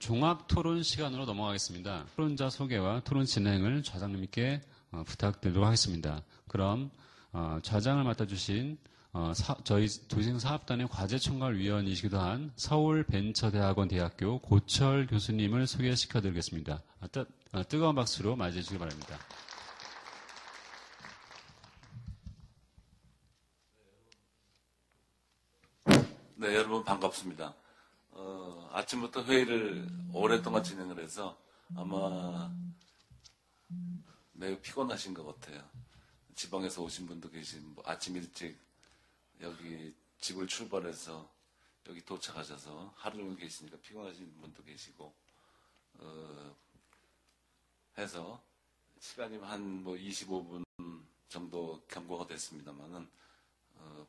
종합 토론 시간으로 넘어가겠습니다. 토론자 소개와 토론 진행을 좌장님께 부탁드리도록 하겠습니다. 그럼 좌장을 맡아주신 저희 도시생사업단의 과제총괄위원이시기도 한 서울벤처대학원 대학교 고철 교수님을 소개시켜드리겠습니다. 뜨거운 박수로 맞이해 주시기 바랍니다. 네, 여러분 반갑습니다. 아침부터 회의를 오랫동안 진행을 해서 아마 매우 피곤하신 것 같아요. 지방에서 오신 분도 계신, 아침 일찍 여기 집을 출발해서 여기 도착하셔서 하루 종일 계시니까 피곤하신 분도 계시고, 해서 시간이 한 25분 정도 경과가 됐습니다만은,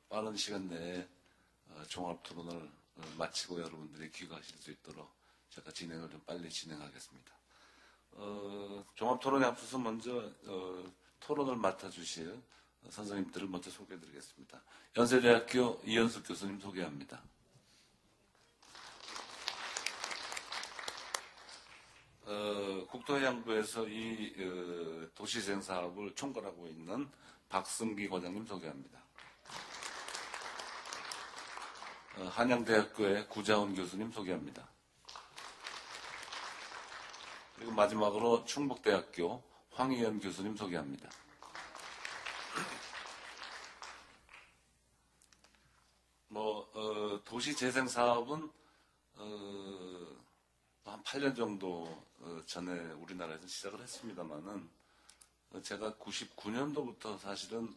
빠른 시간 내에 종합 토론을 마치고 여러분들이 귀가하실 수 있도록 제가 진행을 좀 빨리 진행하겠습니다. 종합 토론에 앞서서 먼저 토론을 맡아주실 선생님들을 먼저 소개해드리겠습니다. 연세대학교 이현숙 교수님 소개합니다. 국토해양부에서 이 도시재생 사업을 총괄하고 있는 박승기 과장님 소개합니다. 한양대학교의 구자훈 교수님 소개합니다. 그리고 마지막으로 충북대학교 황희연 교수님 소개합니다. 도시재생 사업은 한 8년 정도 전에 우리나라에서 시작을 했습니다만은, 제가 99년도부터 사실은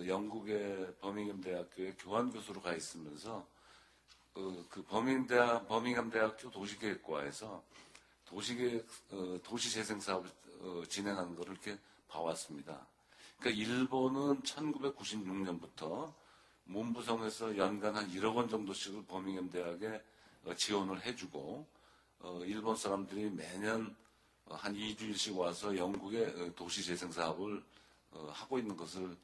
영국의 버밍엄 대학교에 교환 교수로 가 있으면서 그 버밍엄 대학교 도시계획과에서 도시재생 사업을 진행하는 것을 이렇게 봐왔습니다. 그러니까 일본은 1996년부터 문부성에서 연간 한 1억 원 정도씩을 버밍엄 대학에 지원을 해주고, 일본 사람들이 매년 한 2주일씩 와서 영국의 도시재생 사업을 하고 있는 것을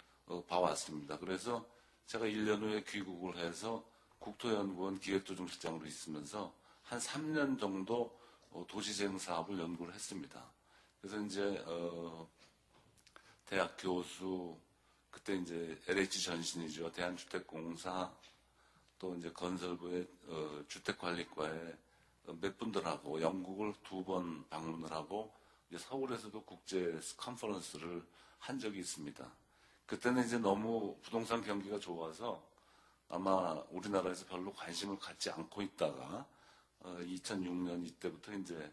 봐왔습니다. 그래서 제가 1년 후에 귀국을 해서 국토연구원 기획조정실장으로 있으면서 한 3년 정도 도시재생 사업을 연구를 했습니다. 그래서 이제 대학 교수, 그때 이제 LH 전신이죠. 대한주택공사, 또 이제 건설부의 주택관리과에 몇 분들하고 영국을 2번 방문을 하고, 이제 서울에서도 국제 컨퍼런스를 한 적이 있습니다. 그때는 이제 너무 부동산 경기가 좋아서 아마 우리나라에서 별로 관심을 갖지 않고 있다가 2006년 이때부터 이제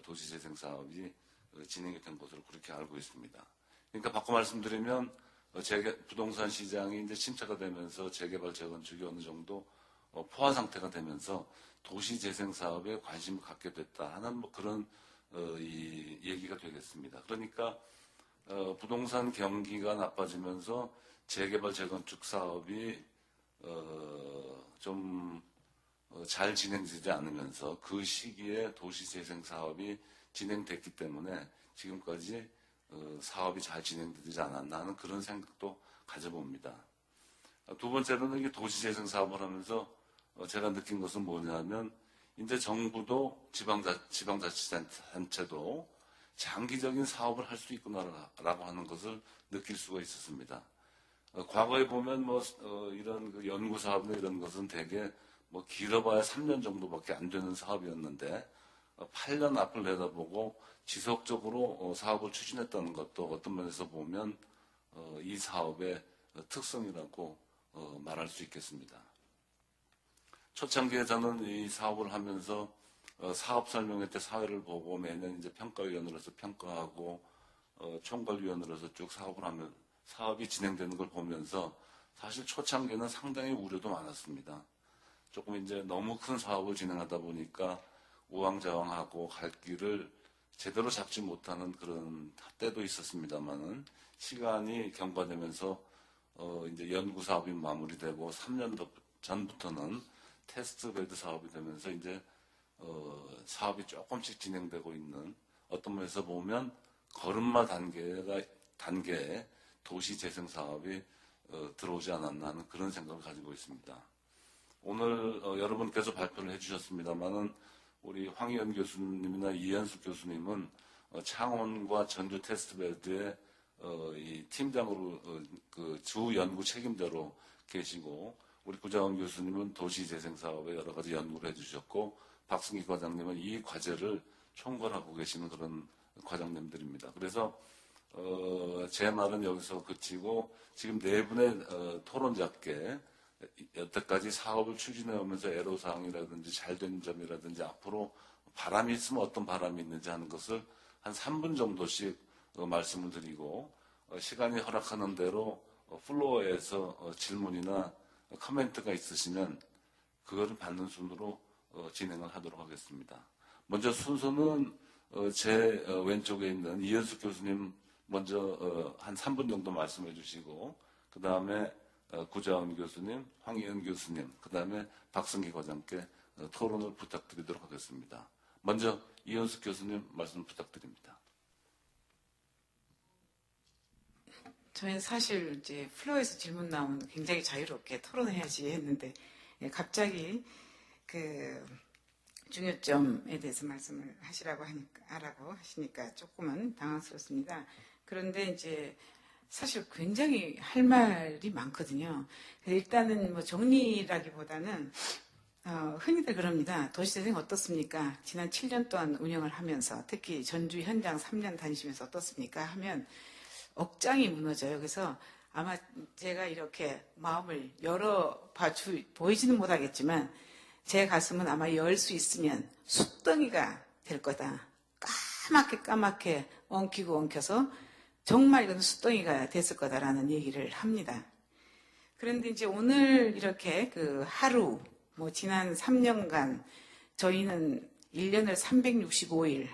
도시재생 사업이 진행이 된 것으로 그렇게 알고 있습니다. 그러니까 바꿔 말씀드리면 부동산 시장이 이제 침체가 되면서 재개발, 재건축이 어느 정도 포화 상태가 되면서 도시재생 사업에 관심을 갖게 됐다 하는 그런 이 얘기가 되겠습니다. 그러니까 부동산 경기가 나빠지면서 재개발, 재건축 사업이 좀 잘 진행되지 않으면서 그 시기에 도시재생 사업이 진행됐기 때문에 지금까지 사업이 잘 진행되지 않았나 하는 그런 생각도 가져봅니다. 두 번째로는 이게 도시재생 사업을 하면서 제가 느낀 것은 뭐냐면, 이제 정부도 지방자치단체도 장기적인 사업을 할 수 있구나라고 하는 것을 느낄 수가 있었습니다. 과거에 보면 이런 그 연구 사업이나 이런 것은 대개 길어봐야 3년 정도밖에 안 되는 사업이었는데, 8년 앞을 내다보고 지속적으로 사업을 추진했다는 것도 어떤 면에서 보면 이 사업의 특성이라고 말할 수 있겠습니다. 초창기에 저는 이 사업을 하면서 사업 설명회 때 사회를 보고 매년 이제 평가위원으로서 평가하고 총괄위원으로서 쭉 사업을 하면 사업이 진행되는 걸 보면서 사실 초창기에는 상당히 우려도 많았습니다. 조금 이제 너무 큰 사업을 진행하다 보니까 우왕좌왕하고 갈 길을 제대로 잡지 못하는 그런 때도 있었습니다만은, 시간이 경과되면서 이제 연구 사업이 마무리되고 3년 전부터는 테스트 베드 사업이 되면서 이제 사업이 조금씩 진행되고 있는, 어떤 면에서 보면 걸음마 단계에 도시 재생 사업이 들어오지 않았나 하는 그런 생각을 가지고 있습니다. 오늘 여러분께서 발표를 해주셨습니다만은 우리 황희연 교수님이나 이현숙 교수님은 창원과 전주 테스트베드에 이 팀장으로 그 주 연구 책임자로 계시고, 우리 구자원 교수님은 도시재생 사업에 여러 가지 연구를 해주셨고, 박승기 과장님은 이 과제를 총괄하고 계시는 그런 과장님들입니다. 그래서 제 말은 여기서 그치고, 지금 네 분의 토론자께 여태까지 사업을 추진해 오면서 애로사항이라든지 잘된 점이라든지 앞으로 바람이 있으면 어떤 바람이 있는지 하는 것을 한 3분 정도씩 말씀을 드리고, 시간이 허락하는 대로 플로어에서 질문이나 코멘트가 있으시면 그거를 받는 순으로 진행을 하도록 하겠습니다. 먼저 순서는 제 왼쪽에 있는 이현숙 교수님 먼저 한 3분 정도 말씀해 주시고, 그 다음에 구자원 교수님, 황희연 교수님, 그 다음에 박승기 과장께 토론을 부탁드리도록 하겠습니다. 먼저 이현숙 교수님 말씀 부탁드립니다. 저희는 사실 이제 플로어에서 질문 나오면 굉장히 자유롭게 토론해야지 했는데, 갑자기 그 중요점에 대해서 말씀을 하라고 하시니까 조금은 당황스럽습니다. 그런데 이제 사실 굉장히 할 말이 많거든요. 일단은 뭐 정리라기보다는 흔히들 그럽니다. 도시재생 어떻습니까? 지난 7년 동안 운영을 하면서, 특히 전주 현장 3년 다니시면서 어떻습니까? 하면 억장이 무너져요. 그래서 아마 제가 이렇게 마음을 보이지는 못하겠지만 제 가슴은 아마 열 수 있으면 숫덩이가 될 거다. 까맣게 엉키고 엉켜서 정말 이건 숫덩이가 됐을 거다라는 얘기를 합니다. 그런데 이제 오늘 이렇게 그 하루, 지난 3년간 저희는 1년을 365일,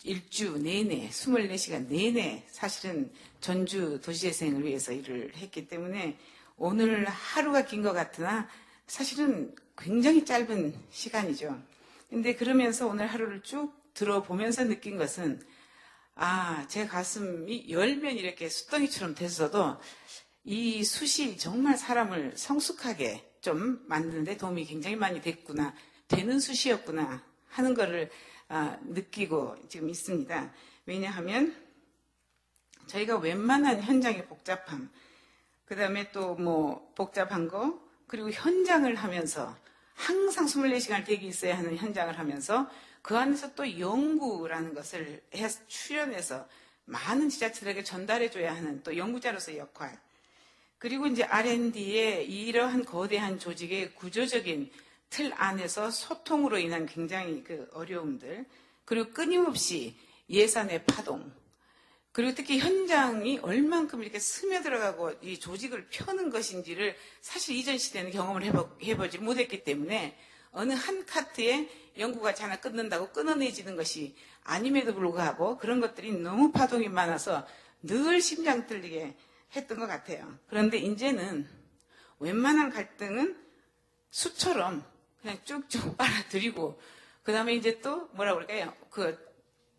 일주 내내, 24시간 내내 사실은 전주 도시재생을 위해서 일을 했기 때문에 오늘 하루가 긴 것 같으나 사실은 굉장히 짧은 시간이죠. 근데 그러면서 오늘 하루를 쭉 들어보면서 느낀 것은, 제 가슴이 열면 이렇게 숫덩이처럼 됐어도 이 숫이 정말 사람을 성숙하게 좀 만드는데 도움이 굉장히 많이 됐구나, 되는 숫이었구나 하는 거를 느끼고 지금 있습니다. 왜냐하면 저희가 웬만한 현장의 복잡함, 그 다음에 또 복잡한 거, 그리고 현장을 하면서 항상 24시간 대기 있어야 하는 현장을 하면서 그 안에서 또 연구라는 것을 출연해서 많은 지자체들에게 전달해줘야 하는 또 연구자로서의 역할, 그리고 이제 R&D의 이러한 거대한 조직의 구조적인 틀 안에서 소통으로 인한 굉장히 그 어려움들, 그리고 끊임없이 예산의 파동, 그리고 특히 현장이 얼만큼 이렇게 스며들어가고 이 조직을 펴는 것인지를 사실 이전 시대는 경험을 해보지 못했기 때문에 어느 한 카트에 연구가 하나 끊는다고 끊어내지는 것이 아님에도 불구하고 그런 것들이 너무 파동이 많아서 늘 심장 떨리게 했던 것 같아요. 그런데 이제는 웬만한 갈등은 수처럼 그냥 쭉쭉 빨아들이고, 그 다음에 이제 또 그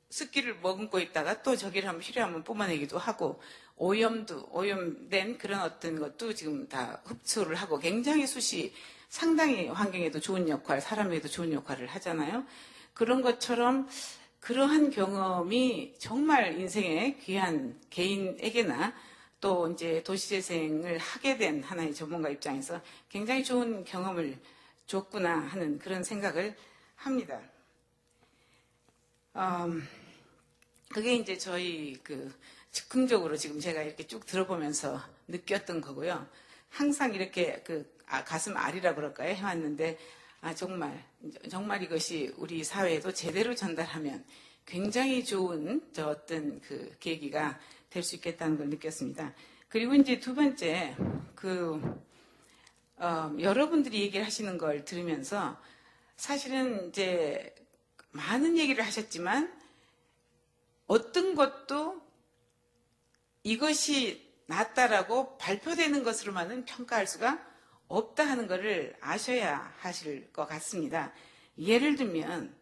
습기를 머금고 있다가 또 저기를 한번 필요하면 뿜어내기도 하고, 오염된 그런 어떤 것도 지금 다 흡수를 하고, 굉장히 숫이 상당히 환경에도 좋은 역할, 사람에게도 좋은 역할을 하잖아요. 그런 것처럼 그러한 경험이 정말 인생의 귀한 개인에게나 또 이제 도시재생을 하게 된 하나의 전문가 입장에서 굉장히 좋은 경험을 줬구나 하는 그런 생각을 합니다. 그게 이제 저희 즉흥적으로 지금 제가 이렇게 쭉 들어보면서 느꼈던 거고요. 항상 이렇게 가슴 아리라 그럴까요? 해왔는데, 정말 이것이 우리 사회에도 제대로 전달하면 굉장히 좋은 어떤 계기가 될 수 있겠다는 걸 느꼈습니다. 그리고 이제 두 번째, 여러분들이 얘기를 하시는 걸 들으면서 사실은 이제 많은 얘기를 하셨지만 어떤 것도 이것이 낫다라고 발표되는 것으로만은 평가할 수가 없다 하는 것을 아셔야 하실 것 같습니다. 예를 들면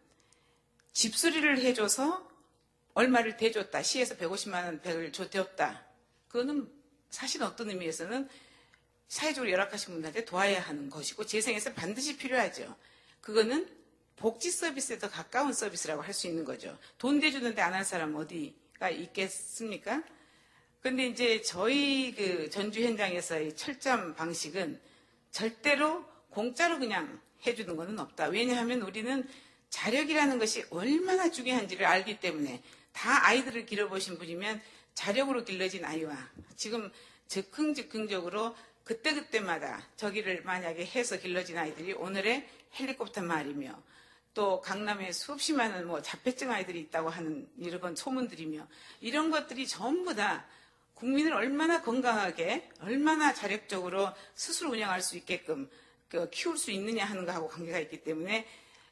집수리를 해줘서 얼마를 대줬다, 시에서 150만 원 100을 대었다. 그거는 사실 어떤 의미에서는 사회적으로 열악하신 분들한테 도와야 하는 것이고 재생에서 반드시 필요하죠. 그거는 복지 서비스에 더 가까운 서비스라고 할 수 있는 거죠. 돈 대주는데 안 할 사람 어디가 있겠습니까? 근데 이제 저희 그 전주 현장에서의 철저한 방식은 절대로 공짜로 그냥 해주는 것은 없다. 왜냐하면 우리는 자력이라는 것이 얼마나 중요한지를 알기 때문에 다 아이들을 길러보신 분이면 자력으로 길러진 아이와 지금 즉흥적으로 그때그때마다 저기를 만약에 해서 길러진 아이들이 오늘의 헬리콥터 말이며 또 강남에 수없이 많은 뭐 자폐증 아이들이 있다고 하는 이런 소문들이며 이런 것들이 전부 다 국민을 얼마나 건강하게 얼마나 자력적으로 스스로 운영할 수 있게끔 키울 수 있느냐 하는 거하고 관계가 있기 때문에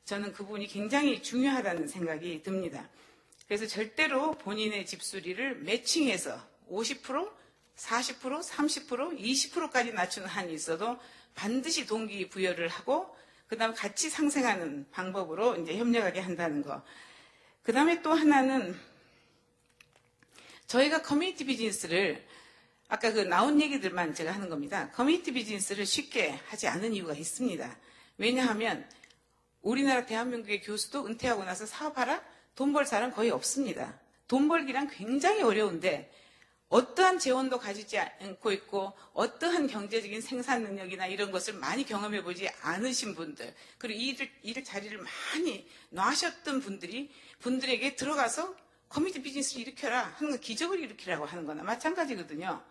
저는 그 부분이 굉장히 중요하다는 생각이 듭니다. 그래서 절대로 본인의 집수리를 매칭해서 50%, 40%, 30%, 20%까지 낮추는 한이 있어도 반드시 동기부여를 하고 그 다음에 같이 상생하는 방법으로 이제 협력하게 한다는 거. 그 다음에 또 하나는 저희가 커뮤니티 비즈니스를 아까 그 나온 얘기들만 제가 하는 겁니다. 커뮤니티 비즈니스를 쉽게 하지 않은 이유가 있습니다. 왜냐하면 우리나라 대한민국의 교수도 은퇴하고 나서 사업하라? 돈 벌 사람 거의 없습니다. 돈 벌기란 굉장히 어려운데 어떠한 재원도 가지지 않고 있고 어떠한 경제적인 생산 능력이나 이런 것을 많이 경험해 보지 않으신 분들 그리고 일 자리를 많이 놔셨던 분들에게 들어가서 커뮤니티 비즈니스를 일으켜라 하는 건 기적을 일으키라고 하는 거나 마찬가지거든요.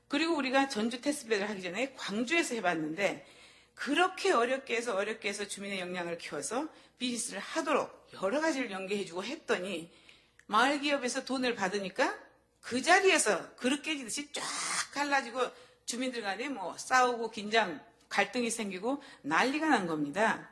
그리고 우리가 전주 테스트베드를 하기 전에 광주에서 해봤는데 그렇게 어렵게 해서 주민의 역량을 키워서 비즈니스를 하도록 여러 가지를 연계해주고 했더니 마을 기업에서 돈을 받으니까 그 자리에서 그릇 깨지듯이 쫙 갈라지고 주민들 간에 뭐 싸우고 긴장, 갈등이 생기고 난리가 난 겁니다.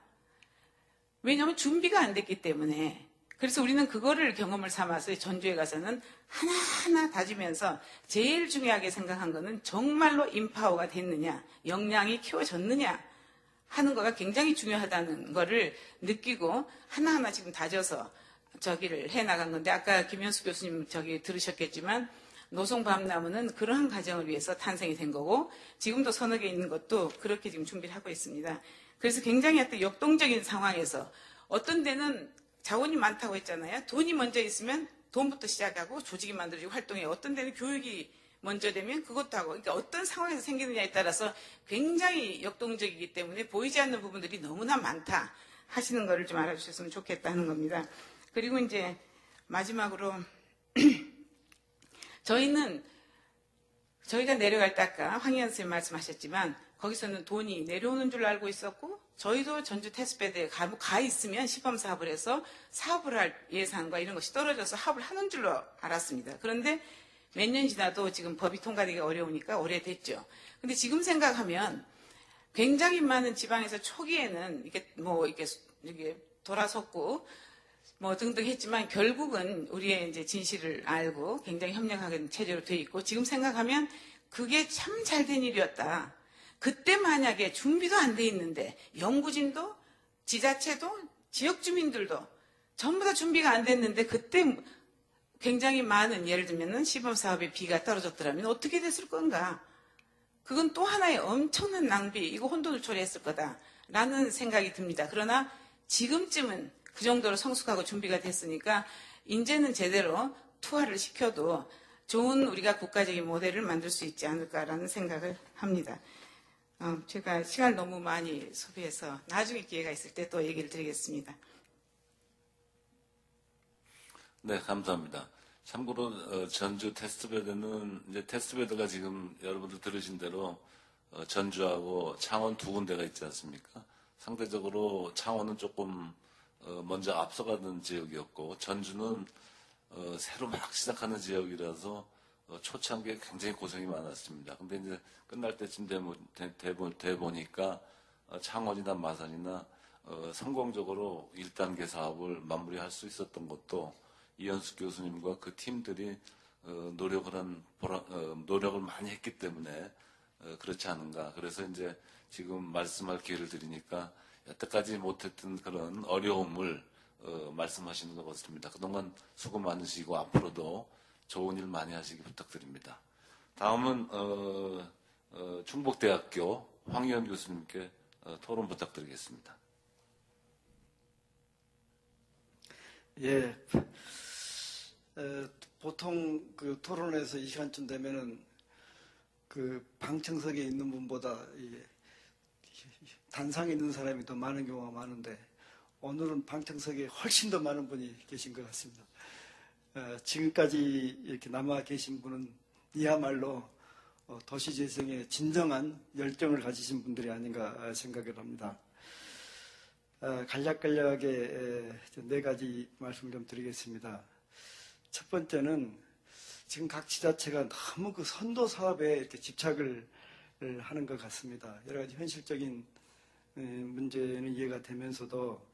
왜냐하면 준비가 안 됐기 때문에. 그래서 우리는 그거를 경험을 삼아서 전주에 가서는 하나하나 다지면서 제일 중요하게 생각한 거는 정말로 인파워가 됐느냐, 역량이 키워졌느냐 하는 거가 굉장히 중요하다는 거를 느끼고 하나하나 지금 다져서 저기를 해나간 건데 아까 김현수 교수님 저기 들으셨겠지만 노송밤나무는 그러한 과정을 위해서 탄생이 된 거고 지금도 서너 개 있는 것도 그렇게 지금 준비를 하고 있습니다. 그래서 굉장히 어떤 역동적인 상황에서 어떤 데는 자원이 많다고 했잖아요. 돈이 먼저 있으면 돈부터 시작하고 조직이 만들어지고 활동해요. 어떤 데는 교육이 먼저 되면 그것도 하고 그러니까 어떤 상황에서 생기느냐에 따라서 굉장히 역동적이기 때문에 보이지 않는 부분들이 너무나 많다 하시는 거를 좀 알아주셨으면 좋겠다는 겁니다. 그리고 이제 마지막으로 저희가 내려갈 때 아까 황희연 선생님 말씀하셨지만 거기서는 돈이 내려오는 줄 알고 있었고 저희도 전주 테스트베드에 가 있으면 시범 사업을 해서 사업을 할 예산과 이런 것이 떨어져서 사업을 하는 줄로 알았습니다. 그런데 몇 년 지나도 지금 법이 통과되기 어려우니까 오래됐죠. 근데 지금 생각하면 굉장히 많은 지방에서 초기에는 이게 돌아섰고 뭐 등등 했지만 결국은 우리의 이제 진실을 알고 굉장히 협력하는 체제로 돼 있고 지금 생각하면 그게 참 잘된 일이었다. 그때 만약에 준비도 안 돼 있는데 연구진도 지자체도 지역 주민들도 전부 다 준비가 안 됐는데 그때 굉장히 많은 예를 들면 시범사업의 비가 떨어졌더라면 어떻게 됐을 건가. 그건 또 하나의 엄청난 낭비 이거 혼돈을 초래했을 거다라는 생각이 듭니다. 그러나 지금쯤은 그 정도로 성숙하고 준비가 됐으니까 이제는 제대로 투하를 시켜도 좋은 우리가 국가적인 모델을 만들 수 있지 않을까라는 생각을 합니다. 제가 시간을 너무 많이 소비해서 나중에 기회가 있을 때 또 얘기를 드리겠습니다. 네, 감사합니다. 참고로 전주 테스트베드는 이제 테스트베드가 지금 여러분들 들으신 대로 전주하고 창원 두 군데가 있지 않습니까? 상대적으로 창원은 조금 먼저 앞서가는 지역이었고 전주는 새로 막 시작하는 지역이라서 초창기에 굉장히 고생이 많았습니다. 근데 이제 끝날 때쯤 돼 보니까 창원이나 마산이나 성공적으로 1단계 사업을 마무리할 수 있었던 것도 이현숙 교수님과 그 팀들이 노력을 많이 했기 때문에 그렇지 않은가. 그래서 이제 지금 말씀할 기회를 드리니까 여태까지 못했던 그런 어려움을 말씀하시는 것 같습니다. 그동안 수고 많으시고 앞으로도 좋은 일 많이 하시기 부탁드립니다. 다음은 충북대학교 황희연 교수님께 토론 부탁드리겠습니다. 예. 보통 그 토론에서 이 시간쯤 되면은 그 방청석에 있는 분보다 단상에 있는 사람이 더 많은 경우가 많은데 오늘은 방청석에 훨씬 더 많은 분이 계신 것 같습니다. 지금까지 이렇게 남아 계신 분은 이야말로 도시재생에 진정한 열정을 가지신 분들이 아닌가 생각을 합니다. 간략하게 네 가지 말씀을 좀 드리겠습니다. 첫 번째는 지금 각 지자체가 너무 그 선도 사업에 이렇게 집착을 하는 것 같습니다. 여러 가지 현실적인 문제는 이해가 되면서도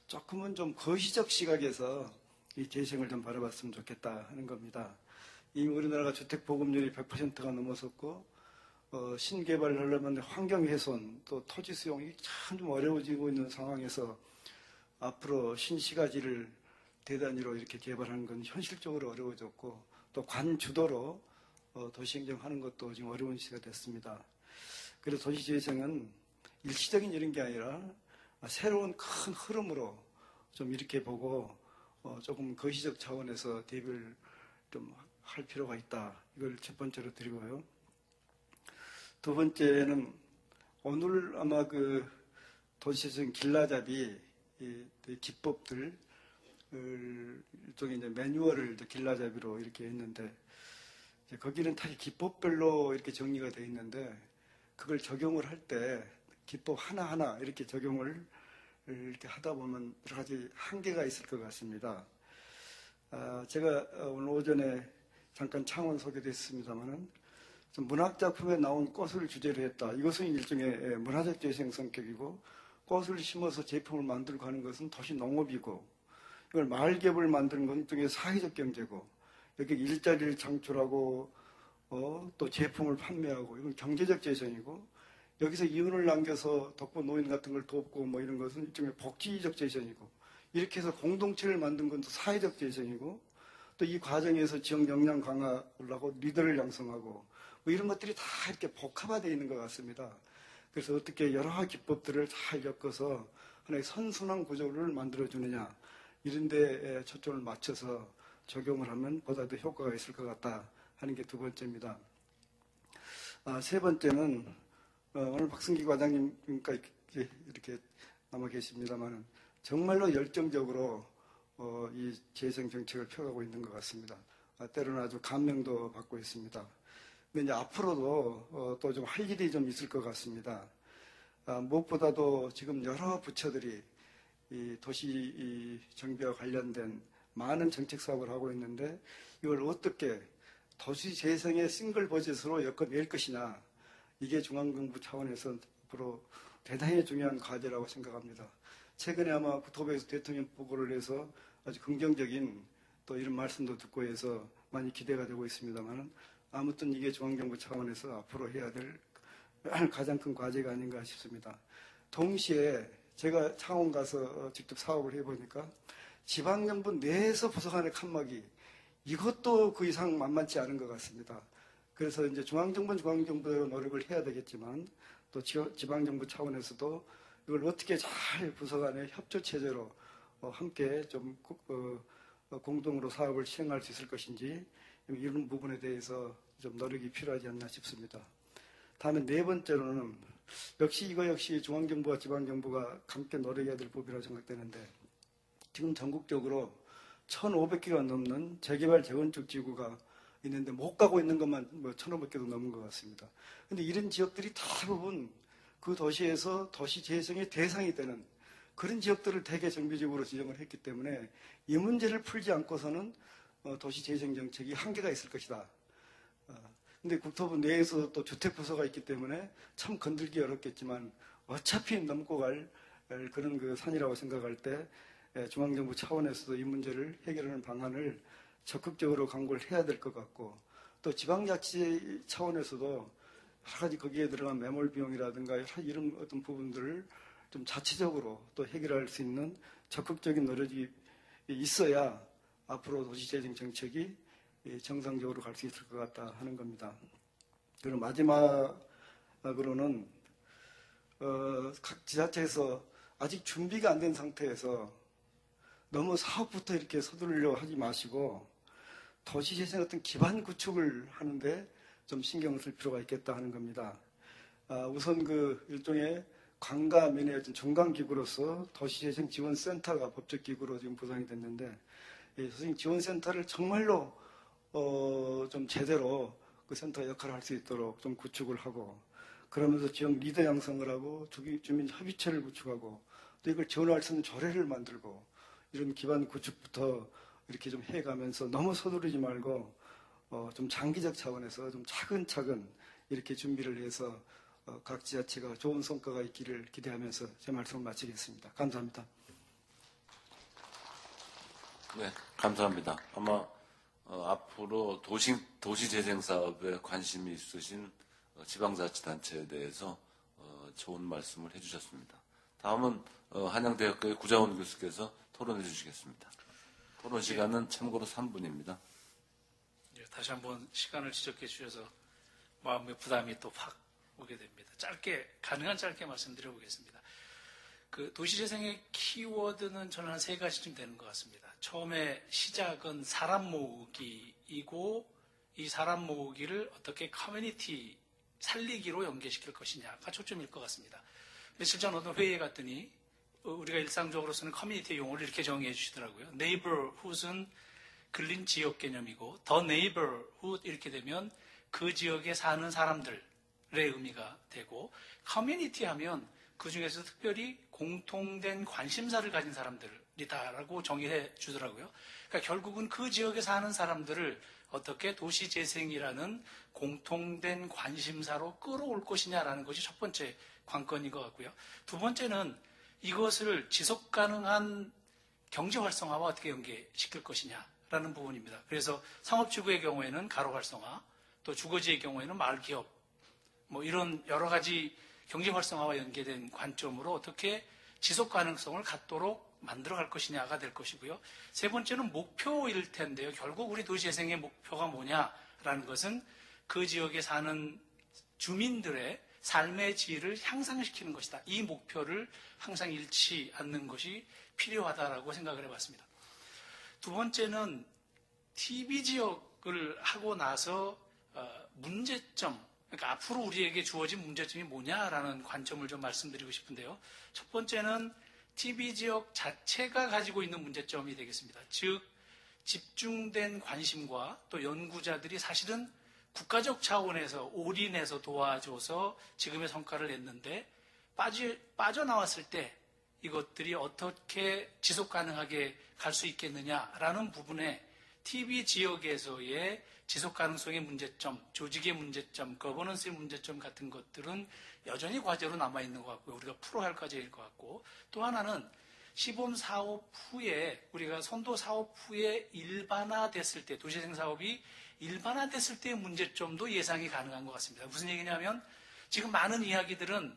조금은 좀 거시적 시각에서 이 재생을 좀 바라봤으면 좋겠다 하는 겁니다. 이미 우리나라가 주택 보급률이 100%가 넘어섰고 신개발을 하려면 환경 훼손 또 토지 수용이 참 좀 어려워지고 있는 상황에서 앞으로 신시가지를 대단위로 이렇게 개발하는 건 현실적으로 어려워졌고 또 관주도로 도시행정하는 것도 지금 어려운 시기가 됐습니다. 그래서 도시재생은 일시적인 이런 게 아니라 새로운 큰 흐름으로 좀 이렇게 보고 조금 거시적 차원에서 대비를 좀 할 필요가 있다. 이걸 첫 번째로 드리고요. 두 번째는 오늘 아마 그 도시재생 길라잡이 기법들 일종의 이제 매뉴얼을 이제 길라잡이로 이렇게 했는데 거기는 다 기법별로 이렇게 정리가 되어 있는데 그걸 적용을 할 때 기법 하나하나 이렇게 적용을 이렇게 하다 보면 여러 가지 한계가 있을 것 같습니다. 제가 오늘 오전에 잠깐 창원 소개됐습니다만은 문학작품에 나온 꽃을 주제로 했다. 이것은 일종의 문화적 재생 성격이고 꽃을 심어서 제품을 만들고 하는 것은 도시 농업이고 이걸 마을개발 만드는 것은 일종의 사회적 경제고 여기 일자리를 창출하고 또 제품을 판매하고 이건 경제적 재생이고 여기서 이윤을 남겨서 독거 노인 같은 걸 돕고 뭐 이런 것은 일종의 복지적 재생이고 이렇게 해서 공동체를 만든 건 또 사회적 재생이고 또 이 과정에서 지역 역량 강화를 하고 리더를 양성하고 뭐 이런 것들이 다 이렇게 복합화되어 있는 것 같습니다. 그래서 어떻게 여러 기법들을 잘 엮어서 하나의 선순환 구조를 만들어주느냐 이런 데 초점을 맞춰서 적용을 하면 보다 더 효과가 있을 것 같다 하는 게 두 번째입니다. 세 번째는 오늘 박승기 과장님까지 이렇게 남아 계십니다만 정말로 열정적으로 이 재생 정책을 펴가고 있는 것 같습니다. 때로는 아주 감명도 받고 있습니다. 근데 이제 앞으로도 또 좀 할 일이 좀 있을 것 같습니다. 무엇보다도 지금 여러 부처들이 이 도시 정비와 관련된 많은 정책 사업을 하고 있는데 이걸 어떻게 도시 재생의 싱글 버젯으로 엮어낼 것이냐 이게 중앙정부 차원에서 앞으로 대단히 중요한 과제라고 생각합니다. 최근에 아마 국토부에서 대통령 보고를 해서 아주 긍정적인 또 이런 말씀도 듣고 해서 많이 기대가 되고 있습니다만 아무튼 이게 중앙정부 차원에서 앞으로 해야 될 가장 큰 과제가 아닌가 싶습니다. 동시에 제가 창원 가서 직접 사업을 해보니까 지방정부 내에서 부서 간의 칸막이 이것도 그 이상 만만치 않은 것 같습니다. 그래서 이제 중앙정부는 중앙정부대로 노력을 해야 되겠지만 또 지방정부 차원에서도 이걸 어떻게 잘 부서 간의 협조체제로 함께 좀 공동으로 사업을 시행할 수 있을 것인지 이런 부분에 대해서 좀 노력이 필요하지 않나 싶습니다. 다음에 네 번째로는 역시 이거 역시 중앙정부와 지방정부가 함께 노력해야 될 법이라고 생각되는데 지금 전국적으로 1,500개가 넘는 재개발 재건축 지구가 있는데 못 가고 있는 것만 1,500개도 넘은 것 같습니다. 그런데 이런 지역들이 대부분 그 도시에서 도시 재생의 대상이 되는 그런 지역들을 대개 정비지구로 지정을 했기 때문에 이 문제를 풀지 않고서는 도시 재생 정책이 한계가 있을 것이다. 근데 국토부 내에서 또 주택부서가 있기 때문에 참 건들기 어렵겠지만 어차피 넘고 갈 그런 그 산이라고 생각할 때 중앙정부 차원에서도 이 문제를 해결하는 방안을 적극적으로 강구를 해야 될 것 같고 또 지방자치 차원에서도 여러 가지 거기에 들어간 매몰 비용이라든가 이런 어떤 부분들을 좀 자체적으로 또 해결할 수 있는 적극적인 노력이 있어야 앞으로 도시재생 정책이 정상적으로 갈 수 있을 것 같다 하는 겁니다. 그리고 마지막으로는 각 지자체에서 아직 준비가 안 된 상태에서 너무 사업부터 이렇게 서두르려고 하지 마시고 도시재생 어떤 기반 구축을 하는데 좀 신경을 쓸 필요가 있겠다 하는 겁니다. 우선 그 일종의 관가면의 어떤 중간기구로서 도시재생지원센터가 법적기구로 지금 구성이 됐는데, 이 도시재생지원센터를 정말로 좀 제대로 그 센터 역할을 할 수 있도록 좀 구축을 하고, 그러면서 지역 리더 양성을 하고 주민 협의체를 구축하고, 또 이걸 지원할 수 있는 조례를 만들고, 이런 기반 구축부터 이렇게 좀 해가면서 너무 서두르지 말고 좀 장기적 차원에서 좀 차근차근 이렇게 준비를 해서 각 지자체가 좋은 성과가 있기를 기대하면서 제 말씀을 마치겠습니다. 감사합니다. 네, 감사합니다. 아마 앞으로 도시재생 사업에 관심이 있으신 지방자치단체에 대해서 좋은 말씀을 해주셨습니다. 다음은 한양대학교의 구자원 교수께서 토론해 주시겠습니다. 토론 시간은 참고로 3분입니다. 다시 한번 시간을 지적해 주셔서 마음의 부담이 또 확 오게 됩니다. 가능한 짧게 말씀드려 보겠습니다. 그 도시재생의 키워드는 저는 한 3가지쯤 되는 것 같습니다. 처음에 시작은 사람 모으기이고, 이 사람 모으기를 어떻게 커뮤니티 살리기로 연계시킬 것이냐가 초점일 것 같습니다. 며칠 전 어떤 회의에 갔더니 우리가 일상적으로 쓰는 커뮤니티 용어를 이렇게 정의해 주시더라고요. neighborhood은 근린 지역 개념이고, the neighborhood 이렇게 되면 그 지역에 사는 사람들의 의미가 되고, 커뮤니티 하면 그 중에서 특별히 공통된 관심사를 가진 사람들이다라고 정의해 주더라고요. 그러니까 결국은 그 지역에 사는 사람들을 어떻게 도시재생이라는 공통된 관심사로 끌어올 것이냐라는 것이 첫 번째 관건인 것 같고요. 두 번째는 이것을 지속가능한 경제활성화와 어떻게 연계시킬 것이냐라는 부분입니다. 그래서 상업지구의 경우에는 가로활성화, 또 주거지의 경우에는 마을기업, 이런 여러 가지 경제활성화와 연계된 관점으로 어떻게 지속가능성을 갖도록 만들어갈 것이냐가 될 것이고요. 세 번째는 목표일 텐데요. 결국 우리 도시재생의 목표가 뭐냐라는 것은 그 지역에 사는 주민들의 삶의 질을 향상시키는 것이다. 이 목표를 항상 잃지 않는 것이 필요하다라고 생각을 해봤습니다. 두 번째는 TB지역을 하고 나서 문제점, 그러니까 앞으로 우리에게 주어진 문제점이 뭐냐라는 관점을 좀 말씀드리고 싶은데요. 첫 번째는 TB지역 자체가 가지고 있는 문제점이 되겠습니다. 즉, 집중된 관심과 또 연구자들이 사실은 국가적 차원에서 올인해서 도와줘서 지금의 성과를 냈는데 빠져나왔을 때 이것들이 어떻게 지속 가능하게 갈 수 있겠느냐라는 부분에 TB 지역에서의 지속 가능성의 문제점, 조직의 문제점, 거버넌스의 문제점 같은 것들은 여전히 과제로 남아있는 것 같고요. 우리가 풀어야 할 과제일 것 같고, 또 하나는 시범 사업 후에 우리가 선도 사업 후에 일반화됐을 때, 도시재생 사업이 일반화됐을 때의 문제점도 예상이 가능한 것 같습니다. 무슨 얘기냐면 지금 많은 이야기들은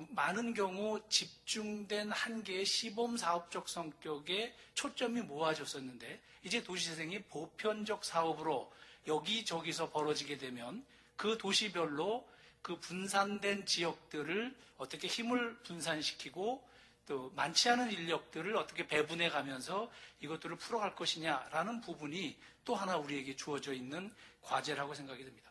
많은 경우 집중된 한 개의 시범 사업적 성격에 초점이 모아졌었는데, 이제 도시재생이 보편적 사업으로 여기저기서 벌어지게 되면 그 도시별로 그 분산된 지역들을 어떻게 힘을 분산시키고 또 많지 않은 인력들을 어떻게 배분해 가면서 이것들을 풀어갈 것이냐라는 부분이 또 하나 우리에게 주어져 있는 과제라고 생각이 됩니다.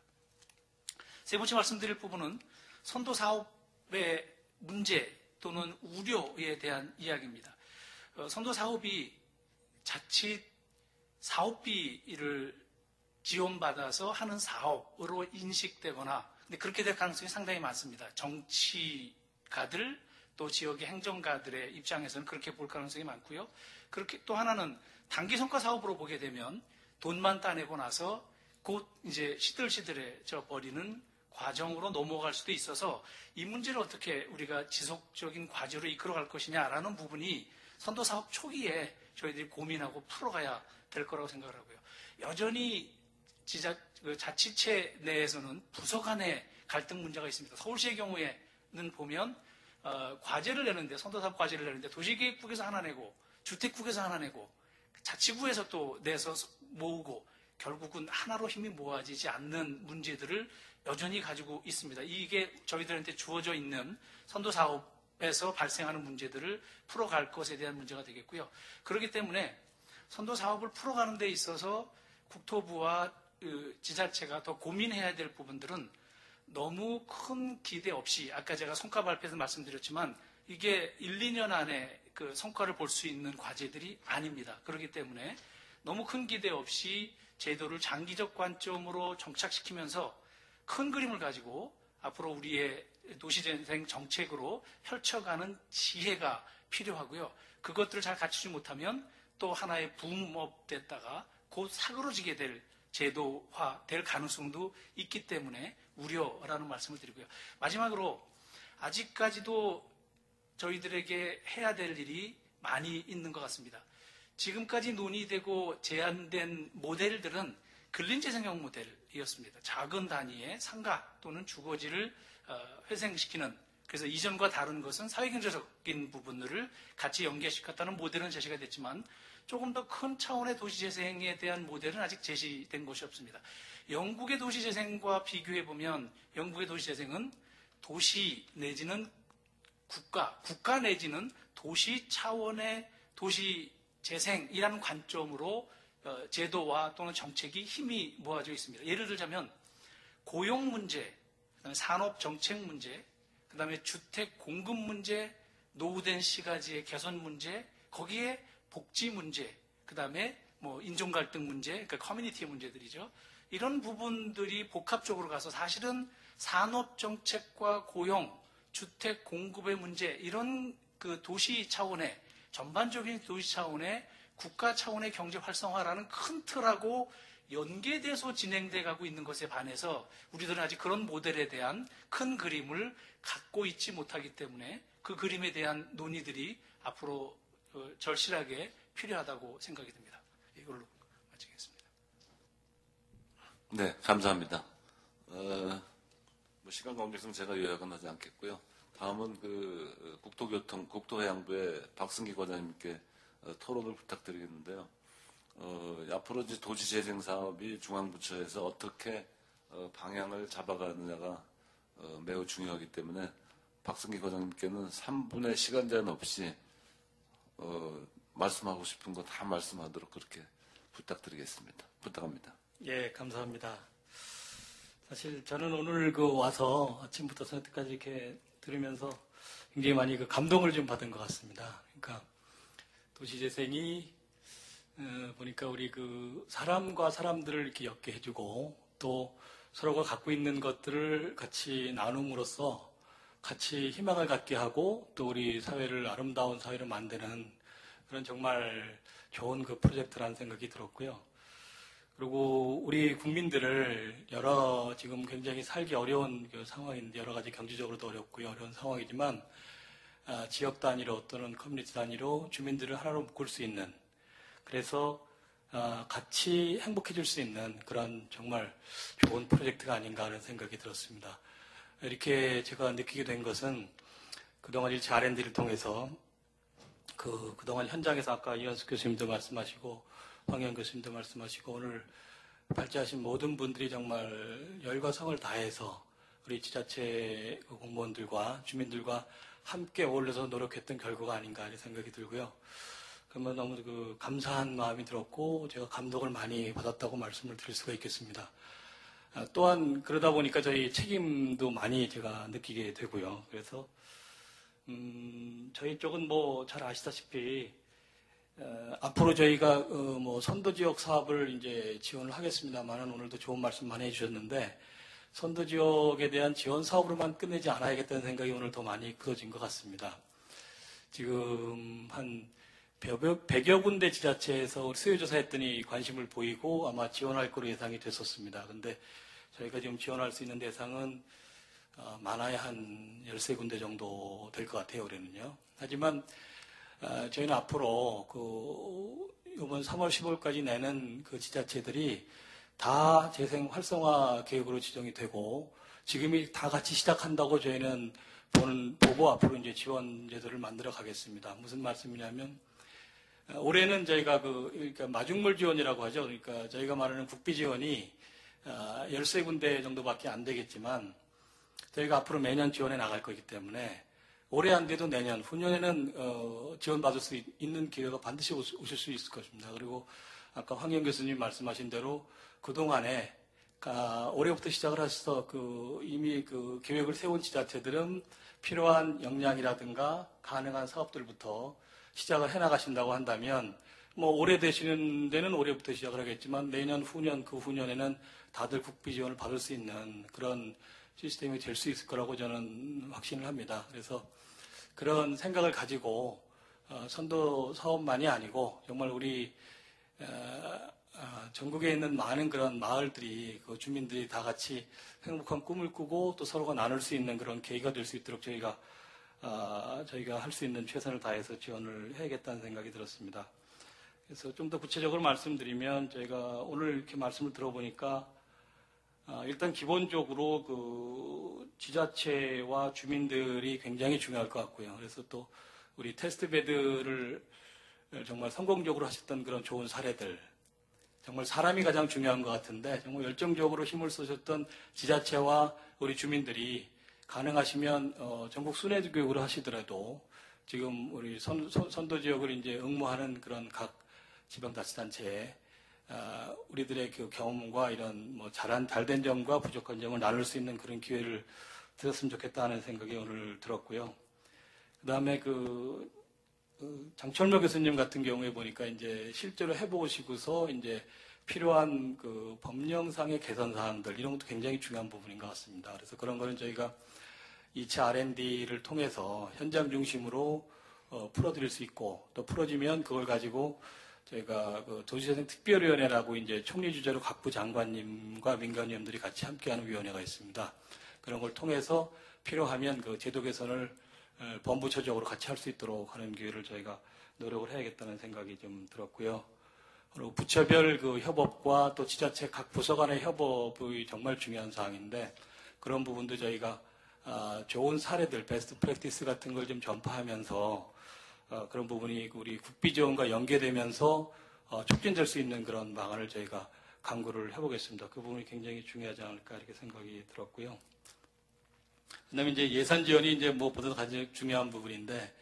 세 번째 말씀드릴 부분은 선도 사업의 문제 또는 우려에 대한 이야기입니다. 선도 사업이 자칫 사업비를 지원받아서 하는 사업으로 인식되거나, 근데 그렇게 될 가능성이 상당히 많습니다. 정치가들 또 지역의 행정가들의 입장에서는 그렇게 볼 가능성이 많고요. 그렇게 또 하나는 단기 성과 사업으로 보게 되면 돈만 따내고 나서 곧 이제 시들시들해져 버리는 과정으로 넘어갈 수도 있어서 이 문제를 어떻게 우리가 지속적인 과제로 이끌어갈 것이냐라는 부분이 선도 사업 초기에 저희들이 고민하고 풀어가야 될 거라고 생각을 하고요. 여전히 자치체 내에서는 부서 간의 갈등 문제가 있습니다. 서울시의 경우에는 보면 과제를 내는데, 선도사업 과제를 내는데 도시계획국에서 하나 내고 주택국에서 하나 내고 자치구에서 또 내서 모으고 결국은 하나로 힘이 모아지지 않는 문제들을 여전히 가지고 있습니다. 이게 저희들한테 주어져 있는 선도사업의 에서 발생하는 문제들을 풀어갈 것에 대한 문제가 되겠고요. 그렇기 때문에 선도 사업을 풀어가는 데 있어서 국토부와 지자체가 더 고민해야 될 부분들은 너무 큰 기대 없이, 아까 제가 성과 발표에서 말씀드렸지만 이게 1, 2년 안에 그 성과를 볼 수 있는 과제들이 아닙니다. 그렇기 때문에 너무 큰 기대 없이 제도를 장기적 관점으로 정착시키면서 큰 그림을 가지고 앞으로 우리의 도시재생 정책으로 펼쳐가는 지혜가 필요하고요. 그것들을 잘 갖추지 못하면 또 하나의 붐업 됐다가 곧 사그러지게 될 제도화 될 가능성도 있기 때문에 우려라는 말씀을 드리고요. 마지막으로 아직까지도 저희들에게 해야 될 일이 많이 있는 것 같습니다. 지금까지 논의되고 제안된 모델들은 근린재생형 모델이었습니다. 작은 단위의 상가 또는 주거지를 회생시키는, 그래서 이전과 다른 것은 사회경제적인 부분들을 같이 연계시켰다는 모델은 제시가 됐지만 조금 더 큰 차원의 도시재생에 대한 모델은 아직 제시된 것이 없습니다. 영국의 도시재생과 비교해보면 영국의 도시재생은 도시 내지는 국가 내지는 도시 차원의 도시재생이라는 관점으로 제도와 또는 정책이 힘이 모아져 있습니다. 예를 들자면 고용 문제, 그다음에 산업 정책 문제, 그다음에 주택 공급 문제, 노후된 시가지의 개선 문제, 거기에 복지 문제, 그다음에 뭐 인종 갈등 문제, 그러니까 커뮤니티 문제들이죠. 이런 부분들이 복합적으로 가서 사실은 산업 정책과 고용, 주택 공급의 문제, 이런 그 도시 차원의 전반적인 도시 차원의 국가 차원의 경제 활성화라는 큰 틀하고 연계돼서 진행돼 가고 있는 것에 반해서 우리들은 아직 그런 모델에 대한 큰 그림을 갖고 있지 못하기 때문에 그 그림에 대한 논의들이 앞으로 절실하게 필요하다고 생각이 듭니다. 이걸로 마치겠습니다. 네, 감사합니다. 시간 관계상 제가 요약은 하지 않겠고요. 다음은 국토해양부의 박승기 과장님께 토론을 부탁드리겠는데요. 앞으로 이제 도시재생 사업이 중앙부처에서 어떻게 방향을 잡아가느냐가 매우 중요하기 때문에 박승기 과장님께는 3분의 시간 제한 없이 말씀하고 싶은 거 다 말씀하도록 그렇게 부탁드리겠습니다. 부탁합니다. 예, 감사합니다. 사실 저는 오늘 와서 아침부터 저녁까지 이렇게 들으면서 굉장히 많이 감동을 좀 받은 것 같습니다. 그러니까 도시재생이 보니까 우리 사람과 사람들을 이렇게 엮게 해주고 또 서로가 갖고 있는 것들을 같이 나눔으로써 같이 희망을 갖게 하고 또 우리 사회를 아름다운 사회를 만드는 그런 정말 좋은 프로젝트라는 생각이 들었고요. 그리고 우리 국민들을 지금 굉장히 살기 어려운 상황인데 여러 가지 경제적으로도 어렵고요. 어려운 상황이지만 지역 단위로 또는 커뮤니티 단위로 주민들을 하나로 묶을 수 있는, 그래서 같이 행복해질 수 있는 그런 정말 좋은 프로젝트가 아닌가 하는 생각이 들었습니다. 이렇게 제가 느끼게 된 것은 그동안 일체 R&D를 통해서 그동안 현장에서 아까 이현숙 교수님도 말씀하시고 황현 교수님도 말씀하시고 오늘 발제하신 모든 분들이 정말 열과 성을 다해서 우리 지자체 공무원들과 주민들과 함께 어울려서 노력했던 결과가 아닌가 하는 생각이 들고요. 그러면 너무 감사한 마음이 들었고 제가 감동을 많이 받았다고 말씀을 드릴 수가 있겠습니다. 또한 그러다 보니까 저희 책임도 많이 제가 느끼게 되고요. 그래서 저희 쪽은 잘 아시다시피 앞으로 저희가 선도지역 사업을 이제 지원을 하겠습니다만은 오늘도 좋은 말씀 많이 해주셨는데 선도지역에 대한 지원 사업으로만 끝내지 않아야겠다는 생각이 오늘 더 많이 굳어진 것 같습니다. 지금 한 100여 군데 지자체에서 수요조사했더니 관심을 보이고 아마 지원할 거로 예상이 됐었습니다. 근데 저희가 지금 지원할 수 있는 대상은 많아야 한 13군데 정도 될 것 같아요, 올해는요. 하지만 저희는 앞으로 이번 3월 15일까지 내는 지자체들이 다 재생 활성화 계획으로 지정이 되고 지금이 다 같이 시작한다고 저희는 보고 앞으로 이제 지원 제도를 만들어 가겠습니다. 무슨 말씀이냐면 올해는 저희가 그러니까 마중물 지원이라고 하죠. 그러니까 저희가 말하는 국비 지원이 13군데 정도밖에 안 되겠지만 저희가 앞으로 매년 지원해 나갈 거기 때문에 올해 안 돼도 내년, 후년에는 지원받을 수 있는 기회가 반드시 오실 수 있을 것입니다. 그리고 아까 황영 교수님 말씀하신 대로 그동안에 올해부터 시작을 하셔서 이미 계획을 세운 지자체들은 필요한 역량이라든가 가능한 사업들부터 시작을 해나가신다고 한다면 올해 되시는 데는 올해부터 시작을 하겠지만 내년, 후년, 그 후년에는 다들 국비 지원을 받을 수 있는 그런 시스템이 될 수 있을 거라고 저는 확신을 합니다. 그래서 그런 생각을 가지고 선도 사업만이 아니고 정말 우리 전국에 있는 많은 그런 마을들이 주민들이 다 같이 행복한 꿈을 꾸고 또 서로가 나눌 수 있는 그런 계기가 될 수 있도록 저희가 할 수 있는 최선을 다해서 지원을 해야겠다는 생각이 들었습니다. 그래서 좀 더 구체적으로 말씀드리면 저희가 오늘 이렇게 말씀을 들어보니까 일단 기본적으로 지자체와 주민들이 굉장히 중요할 것 같고요. 그래서 또 우리 테스트 베드를 정말 성공적으로 하셨던 그런 좋은 사례들, 정말 사람이 가장 중요한 것 같은데 정말 열정적으로 힘을 쏘셨던 지자체와 우리 주민들이 가능하시면 전국 순회 교육을 하시더라도 지금 우리 선도 지역을 이제 응모하는 그런 각 지방자치단체에 우리들의 경험과 이런 잘된 점과 부족한 점을 나눌 수 있는 그런 기회를 드렸으면 좋겠다는 생각이 오늘 들었고요. 그 다음에 장철모 교수님 같은 경우에 보니까 이제 실제로 해보시고서 이제 필요한 법령상의 개선 사항들 이런 것도 굉장히 중요한 부분인 것 같습니다. 그래서 그런 거는 저희가 2차 R&D를 통해서 현장 중심으로 풀어드릴 수 있고 또 풀어지면 그걸 가지고 저희가 도시재생 특별위원회라고 이제 총리 주재로 각부 장관님과 민간위원들이 같이 함께하는 위원회가 있습니다. 그런 걸 통해서 필요하면 제도 개선을 범부처적으로 같이 할 수 있도록 하는 기회를 저희가 노력을 해야겠다는 생각이 좀 들었고요. 그리고 부처별 협업과 또 지자체 각 부서 간의 협업이 정말 중요한 사항인데 그런 부분도 저희가 좋은 사례들, 베스트 프랙티스 같은 걸 좀 전파하면서 그런 부분이 우리 국비 지원과 연계되면서 촉진될 수 있는 그런 방안을 저희가 강구를 해보겠습니다. 그 부분이 굉장히 중요하지 않을까 이렇게 생각이 들었고요. 그다음에 이제 예산 지원이 이제 무엇보다 가장 중요한 부분인데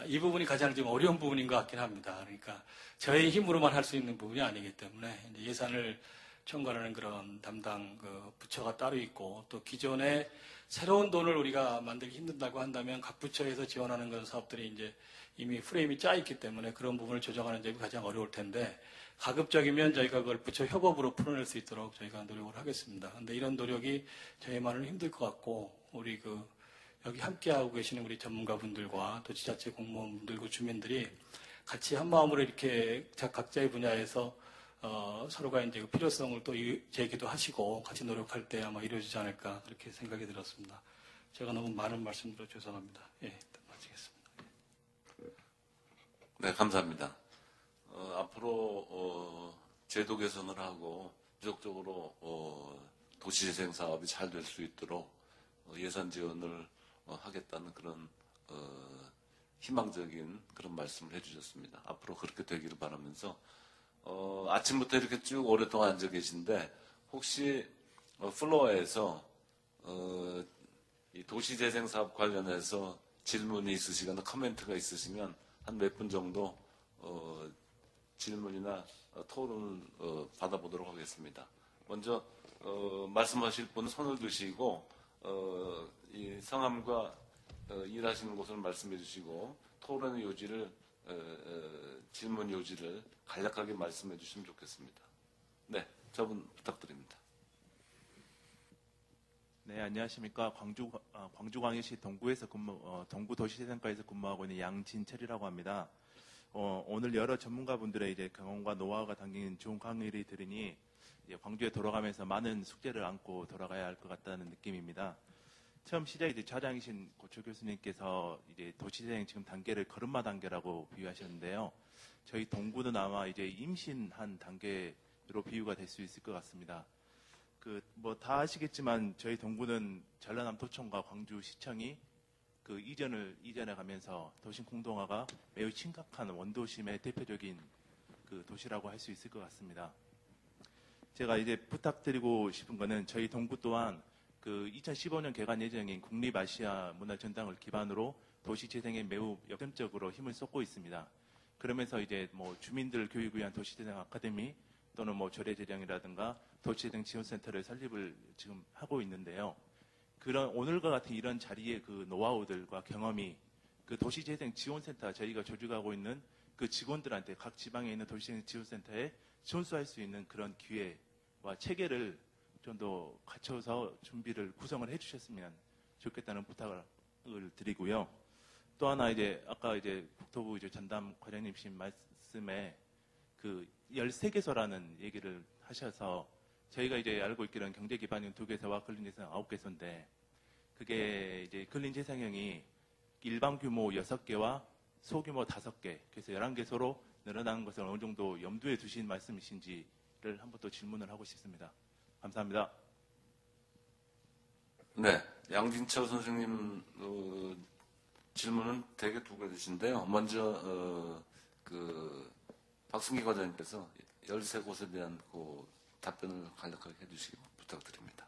이 부분이 가장 좀 어려운 부분인 것 같긴 합니다. 그러니까 저희 힘으로만 할 수 있는 부분이 아니기 때문에 이제 예산을 총괄하는 그런 담당 부처가 따로 있고 또 기존에 새로운 돈을 우리가 만들기 힘든다고 한다면 각 부처에서 지원하는 그런 사업들이 이제 이미 프레임이 짜 있기 때문에 그런 부분을 조정하는 점이 가장 어려울 텐데 가급적이면 저희가 그걸 부처 협업으로 풀어낼 수 있도록 저희가 노력을 하겠습니다. 그런데 이런 노력이 저희만은 힘들 것 같고 우리 여기 함께하고 계시는 우리 전문가분들과 또 지자체 공무원분들과 주민들이 같이 한 마음으로 이렇게 각자의 분야에서 서로가 이제 필요성을 또 제기도 하시고 같이 노력할 때 아마 이루어지지 않을까 그렇게 생각이 들었습니다. 제가 너무 많은 말씀드려 죄송합니다. 예, 마치겠습니다. 네, 감사합니다. 앞으로 제도 개선을 하고 지속적으로 도시재생 사업이 잘 될 수 있도록 예산 지원을 하겠다는 그런 희망적인 그런 말씀을 해주셨습니다. 앞으로 그렇게 되기를 바라면서 아침부터 이렇게 쭉 오랫동안 앉아 계신데 혹시 플로어에서 이 도시재생 사업 관련해서 질문이 있으시거나 코멘트가 있으시면 한 몇 분 정도 질문이나 토론을 받아보도록 하겠습니다. 먼저 말씀하실 분은 손을 드시고 이 성함과 일하시는 곳을 말씀해 주시고 토론의 요지를 질문 요지를 간략하게 말씀해 주시면 좋겠습니다. 네, 저분 부탁드립니다. 네, 안녕하십니까. 광주광역시 동구에서 동구도시재생과에서 근무하고 있는 양진철이라고 합니다. 오늘 여러 전문가분들의 이제 경험과 노하우가 담긴 좋은 강의를 들으니 이제 광주에 돌아가면서 많은 숙제를 안고 돌아가야 할 것 같다는 느낌입니다. 처음 시작이 이제 좌장이신 고초 교수님께서 이제 도시재생 지금 단계를 걸음마 단계라고 비유하셨는데요. 저희 동구는 아마 이제 임신한 단계로 비유가 될 수 있을 것 같습니다. 다 아시겠지만 저희 동구는 전라남도청과 광주시청이 이전에 가면서 도심 공동화가 매우 심각한 원도심의 대표적인 도시라고 할 수 있을 것 같습니다. 제가 이제 부탁드리고 싶은 거는 저희 동구 또한 그 2015년 개관 예정인 국립아시아 문화전당을 기반으로 도시재생에 매우 역점적으로 힘을 쏟고 있습니다. 그러면서 이제 뭐 주민들 교육을 위한 도시재생 아카데미 또는 뭐 조례재정이라든가 도시재생 지원센터를 설립을 지금 하고 있는데요. 그런 오늘과 같은 이런 자리의 그 노하우들과 경험이 그 도시재생 지원센터 저희가 조직하고 있는 그 직원들한테 각 지방에 있는 도시재생 지원센터에 전수할 수 있는 그런 기회와 체계를 좀 더 갖춰서 준비를 구성을 해주셨으면 좋겠다는 부탁을 드리고요. 또 하나 이제 아까 이제 국토부 이제 전담 과장님신 말씀에 그 13개소라는 얘기를 하셔서 저희가 이제 알고 있기로는 경제 기반형 2개소와 근린 재생 9개소인데 그게 이제 근린 재생형이 일반 규모 6개와 소규모 5개 그래서 11개소로 늘어나는 것을 어느 정도 염두에 두신 말씀이신지를 한번 또 질문을 하고 싶습니다. 감사합니다. 네, 양진철 선생님 질문은 대개 두 가지신데요. 먼저 그 박승기 과장님께서 13곳에 대한 그 답변을 간략하게 해주시기 부탁드립니다.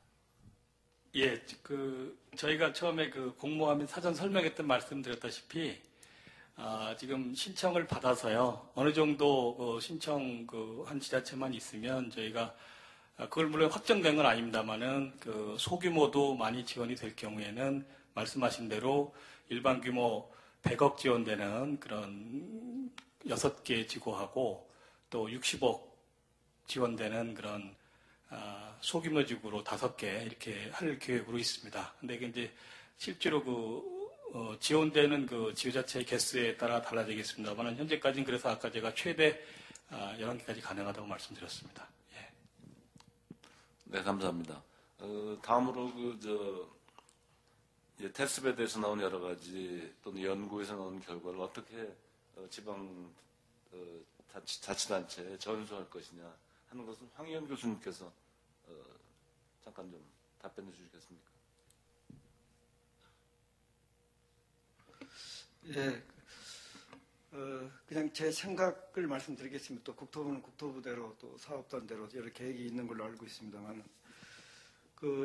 예, 그 저희가 처음에 그 공모와 및 사전 설명했던 말씀드렸다시피 지금 신청을 받아서요 어느 정도 신청 한 지자체만 있으면 저희가 그걸 물론 확정된 건 아닙니다만은 그 소규모도 많이 지원이 될 경우에는 말씀하신 대로 일반 규모 100억 지원되는 그런 6개 지구하고 또 60억 지원되는 그런 소규모 지구로 5개 이렇게 할 계획으로 있습니다. 근데 이제 실제로 지원되는 그 지자체의 개수에 따라 달라지겠습니다만 현재까지는 그래서 아까 제가 최대 11개까지 가능하다고 말씀드렸습니다. 예. 네, 감사합니다. 다음으로 테스트베드에서 나온 여러 가지 또는 연구에서 나온 결과를 어떻게 지방 자치단체에 전수할 것이냐 하는 것은 황희연 교수님께서 잠깐 좀 답변해 주시겠습니까? 예, 그냥 제 생각을 말씀드리겠습니다. 또 국토부는 국토부대로 또 사업단대로 여러 계획이 있는 걸로 알고 있습니다만,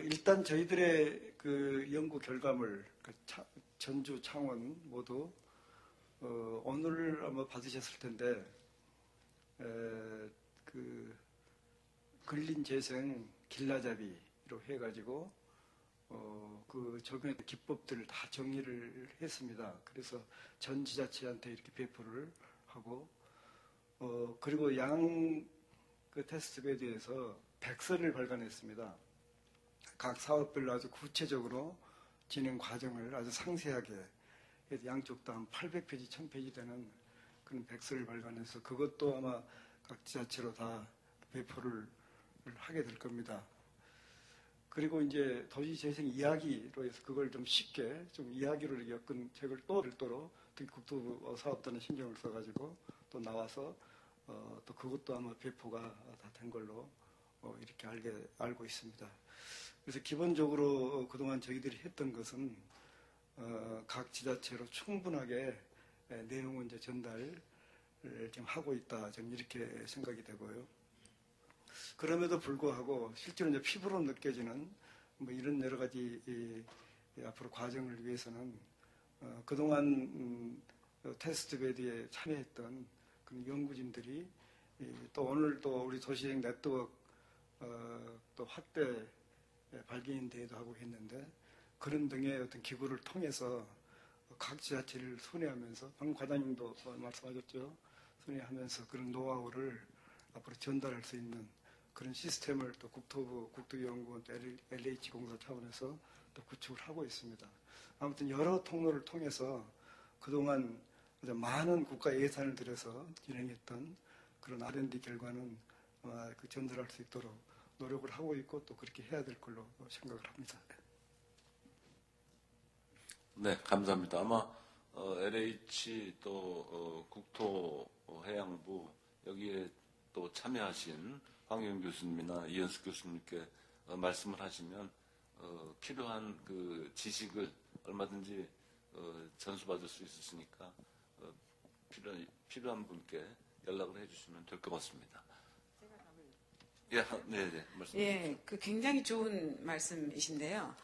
일단 저희들의 그 연구 결과물, 전주, 창원 모두 오늘 아마 받으셨을 텐데, 근린재생 길라잡이로 해가지고 그 적용 기법들을 다 정리를 했습니다. 그래서 전 지자체한테 이렇게 배포를 하고 그리고 그 테스트베드에서 백서를 발간했습니다. 각 사업별로 아주 구체적으로 진행 과정을 아주 상세하게 양쪽 다 한 800페이지, 1000페이지 되는 그런 백서를 발간해서 그것도 아마 각 지자체로 다 배포를 하게 될 겁니다. 그리고 이제 도시재생 이야기로 해서 그걸 좀 쉽게 좀 이야기로 엮은 책을 또 별도로 특히 국토부 사업단에 신경을 써가지고 또 나와서 또 그것도 아마 배포가 다 된 걸로 이렇게 알고 있습니다. 그래서 기본적으로 그동안 저희들이 했던 것은 각 지자체로 충분하게 내용을 이제 전달을 좀 하고 있다. 좀 이렇게 생각이 되고요. 그럼에도 불구하고 실제로 이제 피부로 느껴지는 뭐 이런 여러 가지 앞으로 과정을 위해서는 그동안 테스트베드에 참여했던 그런 연구진들이 또 오늘 또 우리 도시재생 네트워크 또 확대 발기인 대회도 하고 했는데 그런 등의 어떤 기구를 통해서 각 지자체를 순회하면서 방금 과장님도 말씀하셨죠. 순회하면서 그런 노하우를 앞으로 전달할 수 있는 그런 시스템을 또 국토부, 국토연구원, LH공사 차원에서 또 구축을 하고 있습니다. 아무튼 여러 통로를 통해서 그동안 많은 국가 예산을 들여서 진행했던 그런 R&D 결과는 아마 전달할 수 있도록 노력을 하고 있고 또 그렇게 해야 될 걸로 생각을 합니다. 네, 감사합니다. 아마 LH 또 국토해양부 여기에 또 참여하신 황희연 교수님이나 이현숙 교수님께 말씀을 하시면 필요한 그 지식을 얼마든지 전수받을 수 있으시니까 필요한 분께 연락을 해주시면 될 것 같습니다. 예, 네, 말씀. 예, 그 굉장히 좋은 말씀이신데요.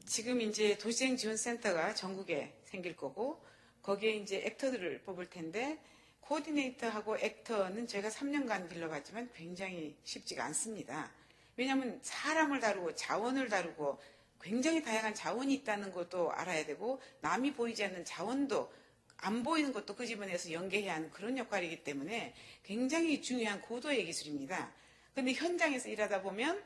지금 이제 도시재생지원센터가 전국에 생길 거고, 거기에 이제 액터들을 뽑을 텐데, 코디네이터하고 액터는 저희가 3년간 길러봤지만 굉장히 쉽지가 않습니다. 왜냐하면 사람을 다루고 자원을 다루고 굉장히 다양한 자원이 있다는 것도 알아야 되고, 남이 보이지 않는 자원도 안 보이는 것도 끄집어내서 연계해야 하는 그런 역할이기 때문에 굉장히 중요한 고도의 기술입니다. 그런데 현장에서 일하다 보면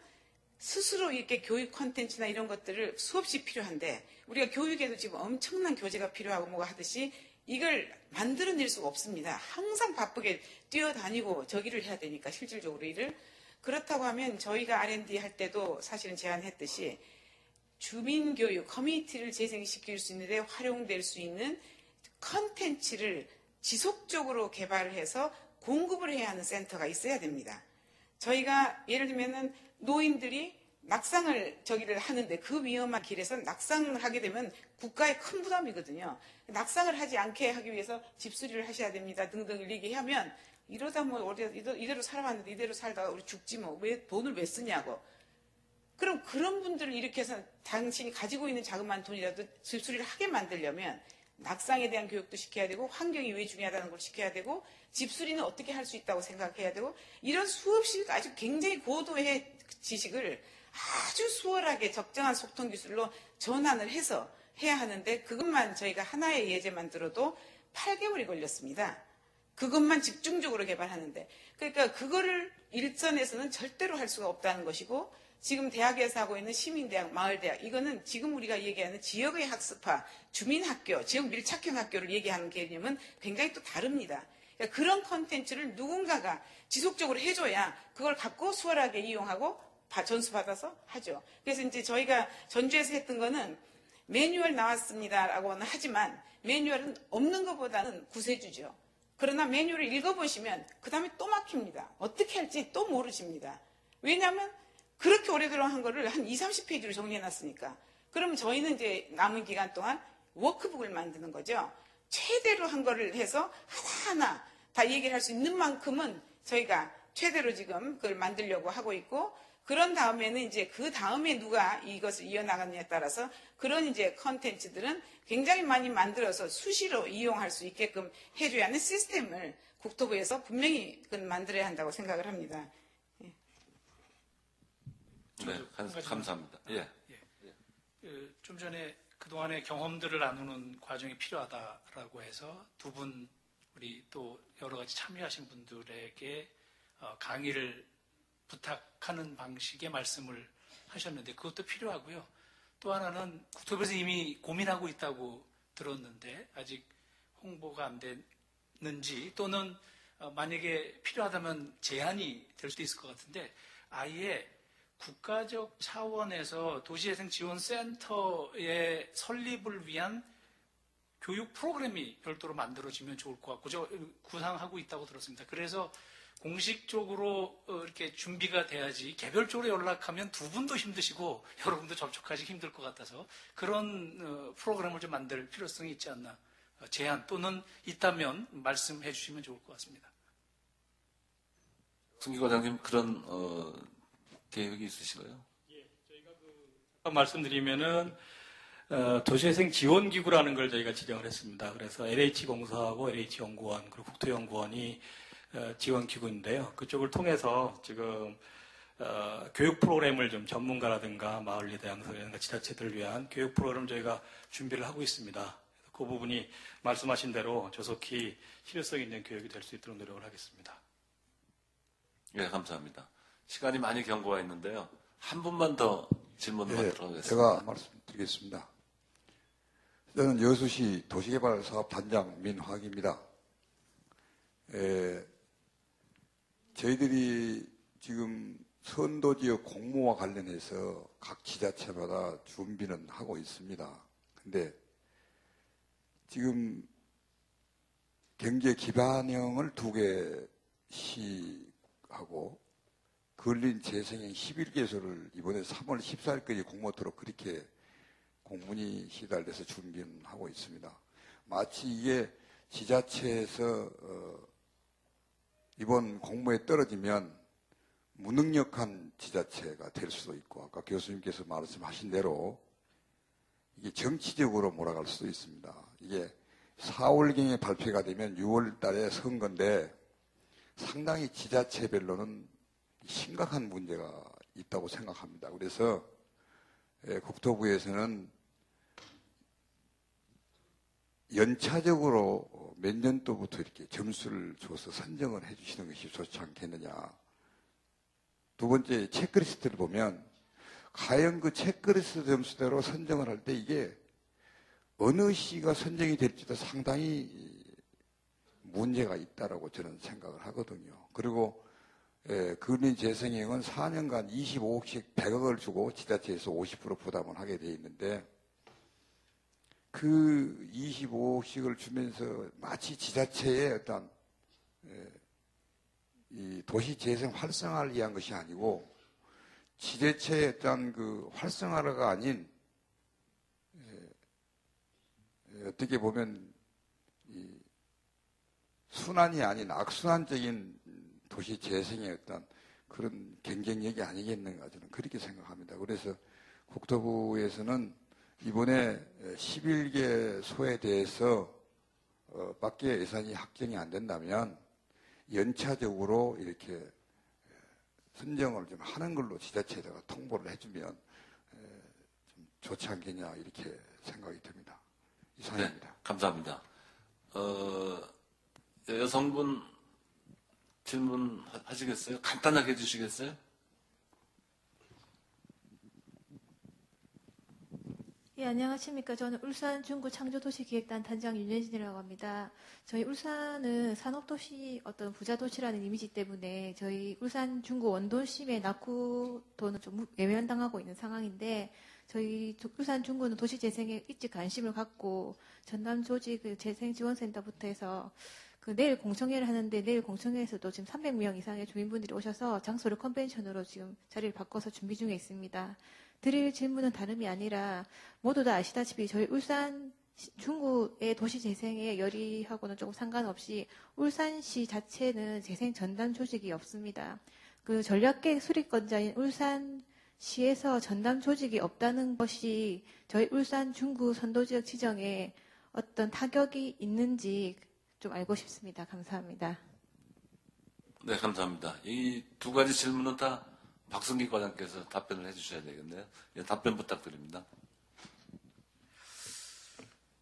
스스로 이렇게 교육 콘텐츠나 이런 것들을 수없이 필요한데, 우리가 교육에도 지금 엄청난 교재가 필요하고 뭐가 하듯이 이걸 만들어낼 수가 없습니다. 항상 바쁘게 뛰어다니고 저기를 해야 되니까 실질적으로 일을. 그렇다고 하면 저희가 R&D 할 때도 사실은 제안했듯이 주민교육, 커뮤니티를 재생시킬 수 있는데 활용될 수 있는 컨텐츠를 지속적으로 개발을 해서 공급을 해야 하는 센터가 있어야 됩니다. 저희가 예를 들면은 노인들이 낙상을 저기를 하는데 그 위험한 길에서 낙상을 하게 되면 국가에 큰 부담이거든요. 낙상을 하지 않게 하기 위해서 집수리를 하셔야 됩니다. 등등을 얘기하면 이러다 뭐 이대로 살아왔는데 이대로 살다가 우리 죽지 뭐 왜 돈을 왜 쓰냐고. 그럼 그런 분들을 일으켜서 당신이 가지고 있는 자그마한 돈이라도 집수리를 하게 만들려면 낙상에 대한 교육도 시켜야 되고 환경이 왜 중요하다는 걸 시켜야 되고 집수리는 어떻게 할 수 있다고 생각해야 되고 이런 수없이 아주 굉장히 고도의 지식을 아주 수월하게 적정한 속통 기술로 전환을 해서 해야 하는데 그것만 저희가 하나의 예제만 들어도 8개월이 걸렸습니다. 그것만 집중적으로 개발하는데 그러니까 그거를 일선에서는 절대로 할 수가 없다는 것이고 지금 대학에서 하고 있는 시민대학, 마을대학 이거는 지금 우리가 얘기하는 지역의 학습화, 주민학교, 지역 밀착형 학교를 얘기하는 개념은 굉장히 또 다릅니다. 그러니까 그런 콘텐츠를 누군가가 지속적으로 해줘야 그걸 갖고 수월하게 이용하고 전수받아서 하죠. 그래서 이제 저희가 전주에서 했던 거는 매뉴얼 나왔습니다라고는 하지만 매뉴얼은 없는 것보다는 구세주죠. 그러나 매뉴얼을 읽어보시면 그 다음에 또 막힙니다. 어떻게 할지 또 모르십니다. 왜냐하면 그렇게 오래도록 한 거를 한 20, 30페이지로 정리해놨으니까. 그러면 저희는 이제 남은 기간 동안 워크북을 만드는 거죠. 최대로 한 거를 해서 하나하나 다 얘기를 할 수 있는 만큼은 저희가 최대로 지금 그걸 만들려고 하고 있고, 그런 다음에는 이제 그 다음에 누가 이것을 이어나가느냐에 따라서 그런 이제 컨텐츠들은 굉장히 많이 만들어서 수시로 이용할 수 있게끔 해줘야 하는 시스템을 국토부에서 분명히 만들어야 한다고 생각을 합니다. 네, 감사합니다. 예. 좀 전에 그동안의 경험들을 나누는 과정이 필요하다라고 해서 두 분 우리 또 여러 가지 참여하신 분들에게 강의를 부탁하는 방식의 말씀을 하셨는데 그것도 필요하고요. 또 하나는 국토부에서 이미 고민하고 있다고 들었는데 아직 홍보가 안 됐는지 또는 만약에 필요하다면 제한이 될 수도 있을 것 같은데 아예 국가적 차원에서 도시재생지원센터의 설립을 위한 교육 프로그램이 별도로 만들어지면 좋을 것 같고 저 구상하고 있다고 들었습니다. 그래서 공식적으로 이렇게 준비가 돼야지 개별적으로 연락하면 두 분도 힘드시고 여러분도 접촉하기 힘들 것 같아서 그런 프로그램을 좀 만들 필요성이 있지 않나 제안 또는 있다면 말씀해 주시면 좋을 것 같습니다. 승기 과장님 그런 계획이 있으신가요? 예, 저희가 잠깐 말씀드리면은 도시재생지원기구라는 걸 저희가 지정을 했습니다. 그래서 LH공사하고 LH연구원 그리고 국토연구원이 지원기구인데요. 그쪽을 통해서 지금 교육 프로그램을 좀 전문가라든가 마을리더 양성이라든가 지자체들을 위한 교육 프로그램을 저희가 준비를 하고 있습니다. 그 부분이 말씀하신 대로 조속히 실효성 있는 교육이 될 수 있도록 노력을 하겠습니다. 네, 감사합니다. 시간이 많이 경고가 있는데요. 한 분만 더 질문을 받도록 하겠습니다. 제가 말씀드리겠습니다. 저는 여수시 도시개발사업단장 민화기입니다. 저희들이 지금 선도지역 공모와 관련해서 각 지자체마다 준비는 하고 있습니다. 근데 지금 경제 기반형을 2개 시하고 근린 재생형 11개소를 이번에 3월 14일까지 공모토록 그렇게 공문이 시달려서 준비는 하고 있습니다. 마치 이게 지자체에서 이번 공모에 떨어지면 무능력한 지자체가 될 수도 있고 아까 교수님께서 말씀하신 대로 이게 정치적으로 몰아갈 수도 있습니다. 이게 4월경에 발표가 되면 6월 달에 선거인데 상당히 지자체별로는 심각한 문제가 있다고 생각합니다. 그래서 국토부에서는 연차적으로 몇 년도부터 이렇게 점수를 줘서 선정을 해주시는 것이 좋지 않겠느냐. 두 번째, 체크리스트를 보면 과연 그 체크리스트 점수대로 선정을 할 때 이게 어느 시가 선정이 될지도 상당히 문제가 있다라고 저는 생각을 하거든요. 그리고 근린 재생행은 4년간 25억씩 100억을 주고 지자체에서 50% 부담을 하게 돼 있는데 그 25억씩을 주면서 마치 지자체의 어떤 이 도시 재생 활성화를 위한 것이 아니고 지자체의 어떤 그 활성화가 아닌 어떻게 보면 이 순환이 아닌 악순환적인 도시 재생의 어떤 그런 경쟁력이 아니겠는가 저는 그렇게 생각합니다. 그래서 국토부에서는 이번에 11개 소에 대해서 밖에 예산이 확정이 안 된다면 연차적으로 이렇게 선정을 좀 하는 걸로 지자체에다가 통보를 해주면 좀 좋지 않겠냐 이렇게 생각이 듭니다. 이상입니다. 네, 감사합니다. 여성분 질문 하시겠어요? 간단하게 해주시겠어요? 예, 안녕하십니까. 저는 울산 중구 창조도시기획단 단장 윤예진이라고 합니다. 저희 울산은 산업도시 어떤 부자도시라는 이미지 때문에 저희 울산 중구 원도심의 낙후도는 좀 외면당하고 있는 상황인데 저희 울산 중구는 도시재생에 일찍 관심을 갖고 전남조직 재생지원센터부터 해서 내일 공청회를 하는데 내일 공청회에서도 지금 300명 이상의 주민분들이 오셔서 장소를 컨벤션으로 지금 자리를 바꿔서 준비 중에 있습니다. 드릴 질문은 다름이 아니라 모두 다 아시다시피 저희 울산 중구의 도시재생의 열의하고는 조금 상관없이 울산시 자체는 재생 전담 조직이 없습니다. 그 전략계획 수립권자인 울산시에서 전담 조직이 없다는 것이 저희 울산 중구 선도지역 지정에 어떤 타격이 있는지 좀 알고 싶습니다. 감사합니다. 네, 감사합니다. 이 두 가지 질문은 다 박성기 과장께서 답변을 해주셔야 되겠네요. 예, 답변 부탁드립니다.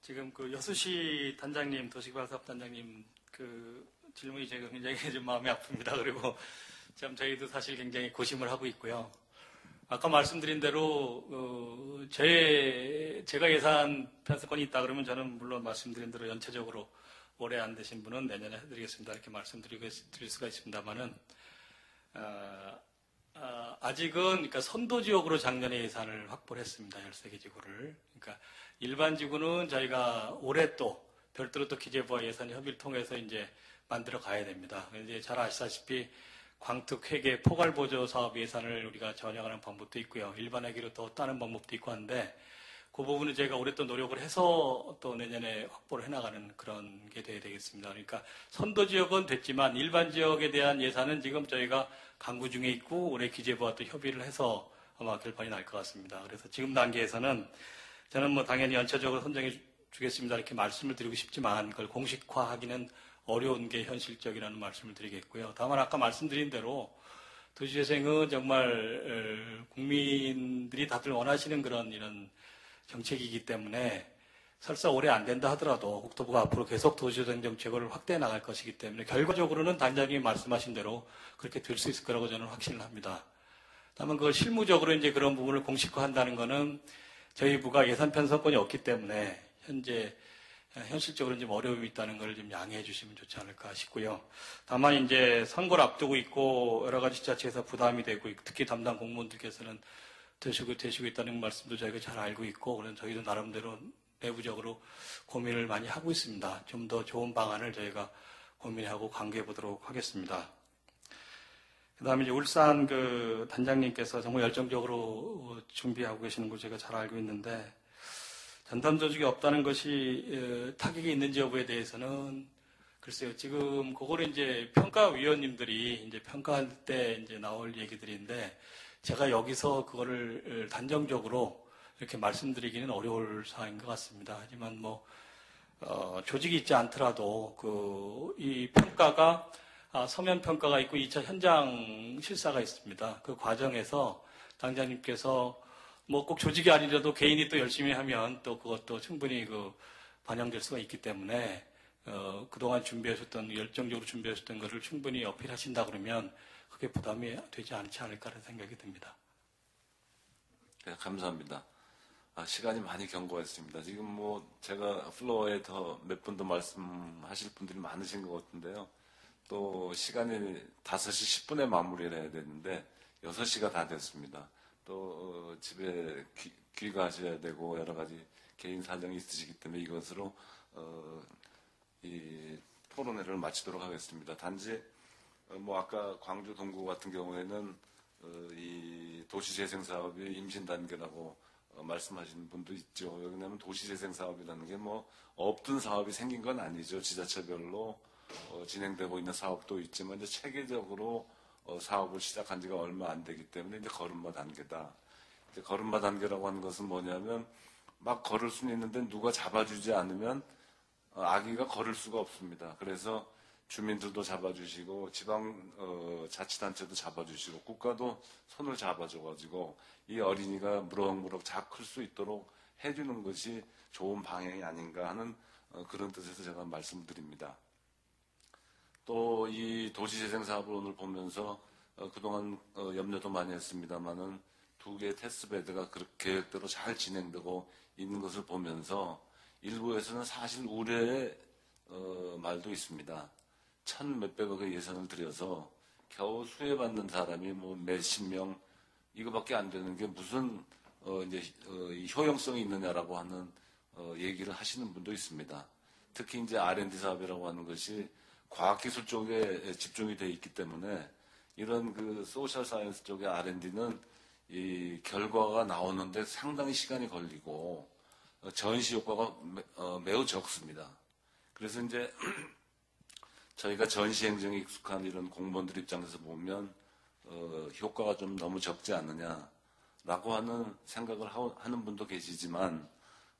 지금 그 여수시 단장님, 도시개발사업 단장님 그 질문이 제가 굉장히 좀 마음이 아픕니다. 그리고 참 저희도 사실 굉장히 고심을 하고 있고요. 아까 말씀드린 대로 제가 예산 편성권이 있다 그러면 저는 물론 말씀드린 대로 연체적으로 올해 안 되신 분은 내년에 해드리겠습니다. 이렇게 말씀드릴 수가 있습니다만은 아직은 그러니까 선도지역으로 작년에 예산을 확보를 했습니다. 13개 지구를. 그러니까 일반 지구는 저희가 올해 또 별도로 또 기재부와 예산 협의를 통해서 이제 만들어 가야 됩니다. 이제 잘 아시다시피 광특 회계 포괄 보조 사업 예산을 우리가 전형하는 방법도 있고요. 일반 회계로 또 따는 방법도 있고 한데 그 부분은 제가 올해 또 노력을 해서 또 내년에 확보를 해나가는 그런 게 돼야 되겠습니다. 그러니까 선도 지역은 됐지만 일반 지역에 대한 예산은 지금 저희가 강구 중에 있고 올해 기재부와 또 협의를 해서 아마 결판이 날 것 같습니다. 그래서 지금 단계에서는 저는 뭐 당연히 연차적으로 선정해 주겠습니다 이렇게 말씀을 드리고 싶지만 그걸 공식화하기는 어려운 게 현실적이라는 말씀을 드리겠고요. 다만 아까 말씀드린 대로 도시재생은 정말 국민들이 다들 원하시는 그런 이런 정책이기 때문에 설사 올해 안 된다 하더라도 국토부가 앞으로 계속 도시재생 정책을 확대해 나갈 것이기 때문에 결과적으로는 단장님이 말씀하신 대로 그렇게 될 수 있을 거라고 저는 확신을 합니다. 다만 그걸 실무적으로 이제 그런 부분을 공식화한다는 거는 저희 부가 예산 편성권이 없기 때문에 현재 현실적으로 좀 어려움이 있다는 걸 좀 양해해 주시면 좋지 않을까 싶고요. 다만 이제 선거를 앞두고 있고 여러 가지 지자체에서 부담이 되고 특히 담당 공무원들께서는 되시고 있다는 말씀도 저희가 잘 알고 있고 그래서 저희도 나름대로 내부적으로 고민을 많이 하고 있습니다. 좀 더 좋은 방안을 저희가 고민하고 강구해 보도록 하겠습니다. 그 다음에 이제 울산 그 단장님께서 정말 열정적으로 준비하고 계시는 걸 제가 잘 알고 있는데 전담 조직이 없다는 것이 타격이 있는지 여부에 대해서는 글쎄요, 지금 그거를 이제 평가위원님들이 이제 평가할 때 이제 나올 얘기들인데, 제가 여기서 그거를 단정적으로 이렇게 말씀드리기는 어려울 사항인 것 같습니다. 하지만 조직이 있지 않더라도 이 평가가 서면 평가가 있고 2차 현장 실사가 있습니다. 그 과정에서 당장님께서 꼭 조직이 아니라도 개인이 또 열심히 하면 또 그것도 충분히 반영될 수가 있기 때문에 그동안 열정적으로 준비하셨던 것을 충분히 어필하신다 그러면 그게 부담이 되지 않지 않을까라는 생각이 듭니다. 네, 감사합니다. 시간이 많이 경과했습니다. 지금 제가 플로어에 더 몇 분 더 말씀하실 분들이 많으신 것 같은데요. 또 시간이 5시 10분에 마무리를 해야 되는데 6시가 다 됐습니다. 또 집에 귀가하셔야 되고 여러 가지 개인 사정이 있으시기 때문에 이것으로 이 토론회를 마치도록 하겠습니다. 단지 아까 광주 동구 같은 경우에는 이 도시재생 사업이 임신 단계라고 말씀하시는 분도 있죠. 왜냐하면 도시재생 사업이라는 게 없던 사업이 생긴 건 아니죠. 지자체별로 진행되고 있는 사업도 있지만 이제 체계적으로 사업을 시작한 지가 얼마 안 되기 때문에 이제 걸음마 단계다. 이제 걸음마 단계라고 하는 것은 뭐냐면 막 걸을 수는 있는데 누가 잡아주지 않으면 아기가 걸을 수가 없습니다. 그래서 주민들도 잡아주시고 지방 자치단체도 잡아주시고 국가도 손을 잡아줘가지고 이 어린이가 무럭무럭 잘 클 수 있도록 해주는 것이 좋은 방향이 아닌가 하는 그런 뜻에서 제가 말씀드립니다. 또 이 도시재생 사업을 오늘 보면서 그동안 염려도 많이 했습니다만은 2개의 테스트베드가 그렇게 계획대로 잘 진행되고 있는 것을 보면서 일부에서는 사실 우려의 말도 있습니다. 1,000몇백억의 예산을 들여서 겨우 수혜받는 사람이 몇십 명 이거밖에 안 되는 게 무슨 이 효용성이 있느냐라고 하는 얘기를 하시는 분도 있습니다. 특히 이제 R&D 사업이라고 하는 것이 과학기술 쪽에 집중이 되어 있기 때문에 이런 소셜 사이언스 쪽의 R&D는 이 결과가 나오는데 상당히 시간이 걸리고 전시 효과가 매우 적습니다. 그래서 이제 저희가 전시 행정에 익숙한 이런 공무원들 입장에서 보면 효과가 좀 너무 적지 않느냐라고 하는 생각을 하는 분도 계시지만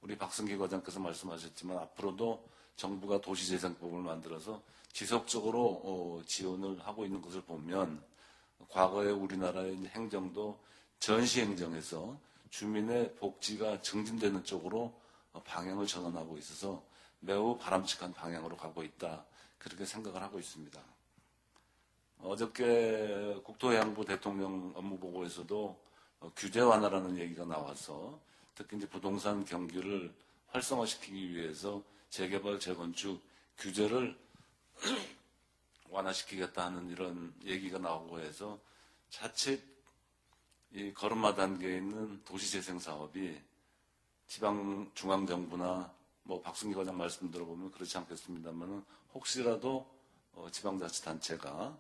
우리 박승기 과장께서 말씀하셨지만 앞으로도 정부가 도시재생법을 만들어서 지속적으로 지원을 하고 있는 것을 보면 과거에 우리나라의 행정도 전시 행정에서 주민의 복지가 증진되는 쪽으로 방향을 전환하고 있어서 매우 바람직한 방향으로 가고 있다. 그렇게 생각을 하고 있습니다. 어저께 국토해양부 대통령 업무보고에서도 규제 완화라는 얘기가 나와서 특히 이제 부동산 경기를 활성화시키기 위해서 재개발, 재건축 규제를 완화시키겠다 하는 이런 얘기가 나오고 해서 자칫 이 걸음마 단계에 있는 도시재생 사업이 지방 중앙정부나 박승기 과장 말씀 들어보면 그렇지 않겠습니다만은 혹시라도 지방자치단체가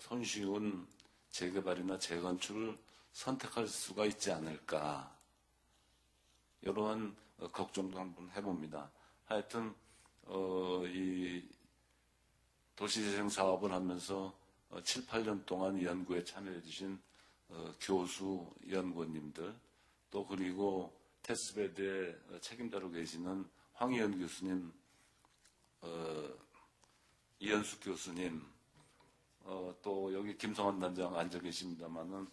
손쉬운 재개발이나 재건축을 선택할 수가 있지 않을까 이러한 걱정도 한번 해봅니다. 하여튼 이 도시재생 사업을 하면서 7, 8년 동안 이 연구에 참여해 주신 교수, 연구원님들 또 그리고 테스트베드의 책임자로 계시는 황희연 교수님, 이현숙 교수님, 또 여기 김성환 단장 앉아 계십니다만은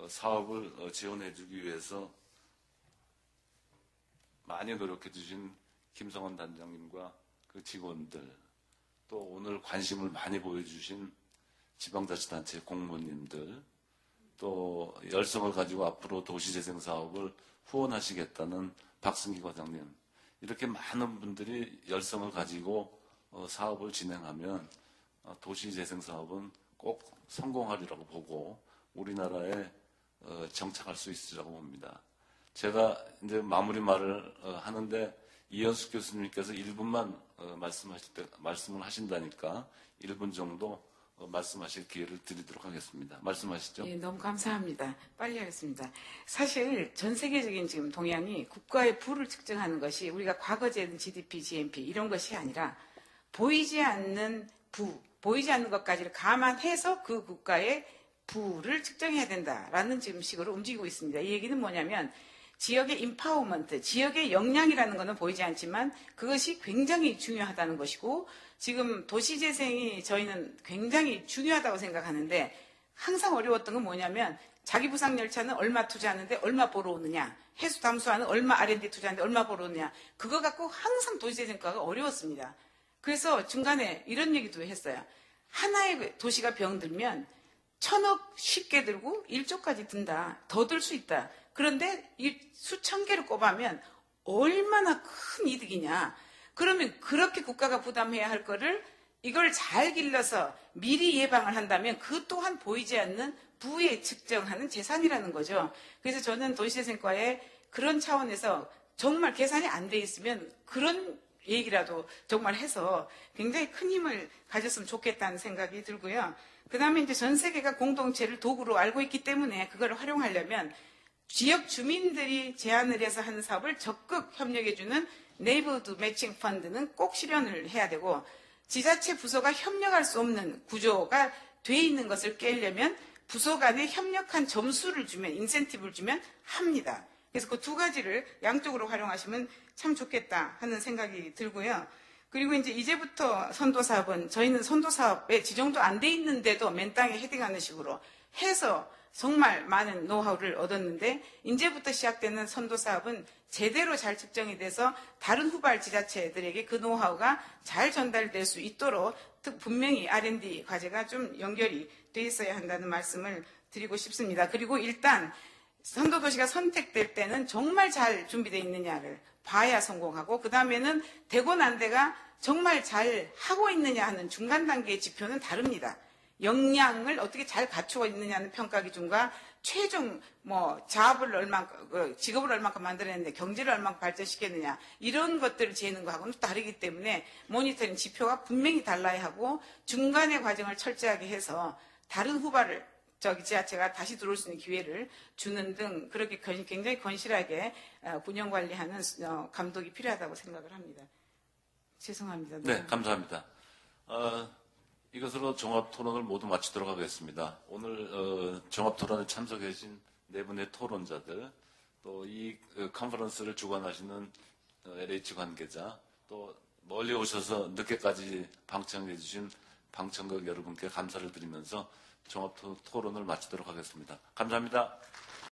사업을 지원해 주기 위해서 많이 노력해 주신 김성환 단장님과 그 직원들, 또 오늘 관심을 많이 보여주신 지방자치단체 공무원님들, 또 열성을 가지고 앞으로 도시재생 사업을 후원하시겠다는 박승기 과장님, 이렇게 많은 분들이 열성을 가지고 사업을 진행하면 도시재생 사업은 꼭 성공하리라고 보고 우리나라에 정착할 수 있으리라고 봅니다. 제가 이제 마무리 말을 하는데 이현숙 교수님께서 1분만 말씀을 하신다니까 1분 정도 말씀하실 기회를 드리도록 하겠습니다. 말씀하시죠. 예, 너무 감사합니다. 빨리 하겠습니다. 사실 전 세계적인 지금 동향이 국가의 부를 측정하는 것이 우리가 과거제는 GDP, GNP 이런 것이 아니라 보이지 않는 보이지 않는 것까지를 감안해서 그 국가의 부를 측정해야 된다라는 지금 식으로 움직이고 있습니다. 이 얘기는 뭐냐면 지역의 인파워먼트, 지역의 역량이라는 것은 보이지 않지만 그것이 굉장히 중요하다는 것이고 지금 도시재생이 저희는 굉장히 중요하다고 생각하는데 항상 어려웠던 건 뭐냐면 자기 부상 열차는 얼마 투자하는데 얼마 보러 오느냐, 해수 담수화는 얼마 R&D 투자하는데 얼마 보러 오느냐, 그거 갖고 항상 도시재생과가 어려웠습니다. 그래서 중간에 이런 얘기도 했어요. 하나의 도시가 병들면 1,000억 쉽게 들고 1조까지 든다. 더 들 수 있다. 그런데 이 수천 개를 꼽아면 얼마나 큰 이득이냐. 그러면 그렇게 국가가 부담해야 할 거를 이걸 잘 길러서 미리 예방을 한다면 그 또한 보이지 않는 부에 측정하는 재산이라는 거죠. 그래서 저는 도시재생과에 그런 차원에서 정말 계산이 안 돼 있으면 그런 얘기라도 정말 해서 굉장히 큰 힘을 가졌으면 좋겠다는 생각이 들고요. 그 다음에 이제 전 세계가 공동체를 도구로 알고 있기 때문에 그걸 활용하려면 지역 주민들이 제안을 해서 하는 사업을 적극 협력해주는 네이버드 매칭 펀드는 꼭 실현을 해야 되고 지자체 부서가 협력할 수 없는 구조가 돼 있는 것을 깨려면 부서 간에 협력한 점수를 주면 인센티브를 주면 합니다. 그래서 그 두 가지를 양쪽으로 활용하시면 참 좋겠다 하는 생각이 들고요. 그리고 이제부터 선도사업은 저희는 선도사업에 지정도 안 돼 있는데도 맨 땅에 헤딩하는 식으로 해서 정말 많은 노하우를 얻었는데 이제부터 시작되는 선도사업은 제대로 잘 측정이 돼서 다른 후발 지자체들에게 그 노하우가 잘 전달될 수 있도록 분명히 R&D 과제가 좀 연결이 돼 있어야 한다는 말씀을 드리고 싶습니다. 그리고 일단 선도도시가 선택될 때는 정말 잘 준비되어 있느냐를 봐야 성공하고 그 다음에는 되고 난 데가 정말 잘 하고 있느냐 하는 중간 단계의 지표는 다릅니다. 역량을 어떻게 잘 갖추고 있느냐는 평가 기준과 최종 자업을 얼만큼 직업을 얼만큼 만들어냈는데 경제를 얼만큼 발전시켰느냐 이런 것들을 재는 거하고는 다르기 때문에 모니터링 지표가 분명히 달라야 하고 중간의 과정을 철저하게 해서 다른 후발을 지자체가 다시 들어올 수 있는 기회를 주는 등 그렇게 굉장히 건실하게 운영 관리하는 감독이 필요하다고 생각을 합니다. 죄송합니다. 네, 감사합니다. 이것으로 종합토론을 모두 마치도록 하겠습니다. 오늘 종합토론에 참석해 주신 네 분의 토론자들, 또 이 컨퍼런스를 주관하시는 LH 관계자, 또 멀리 오셔서 늦게까지 방청해 주신 방청객 여러분께 감사를 드리면서 종합토론을 마치도록 하겠습니다. 감사합니다.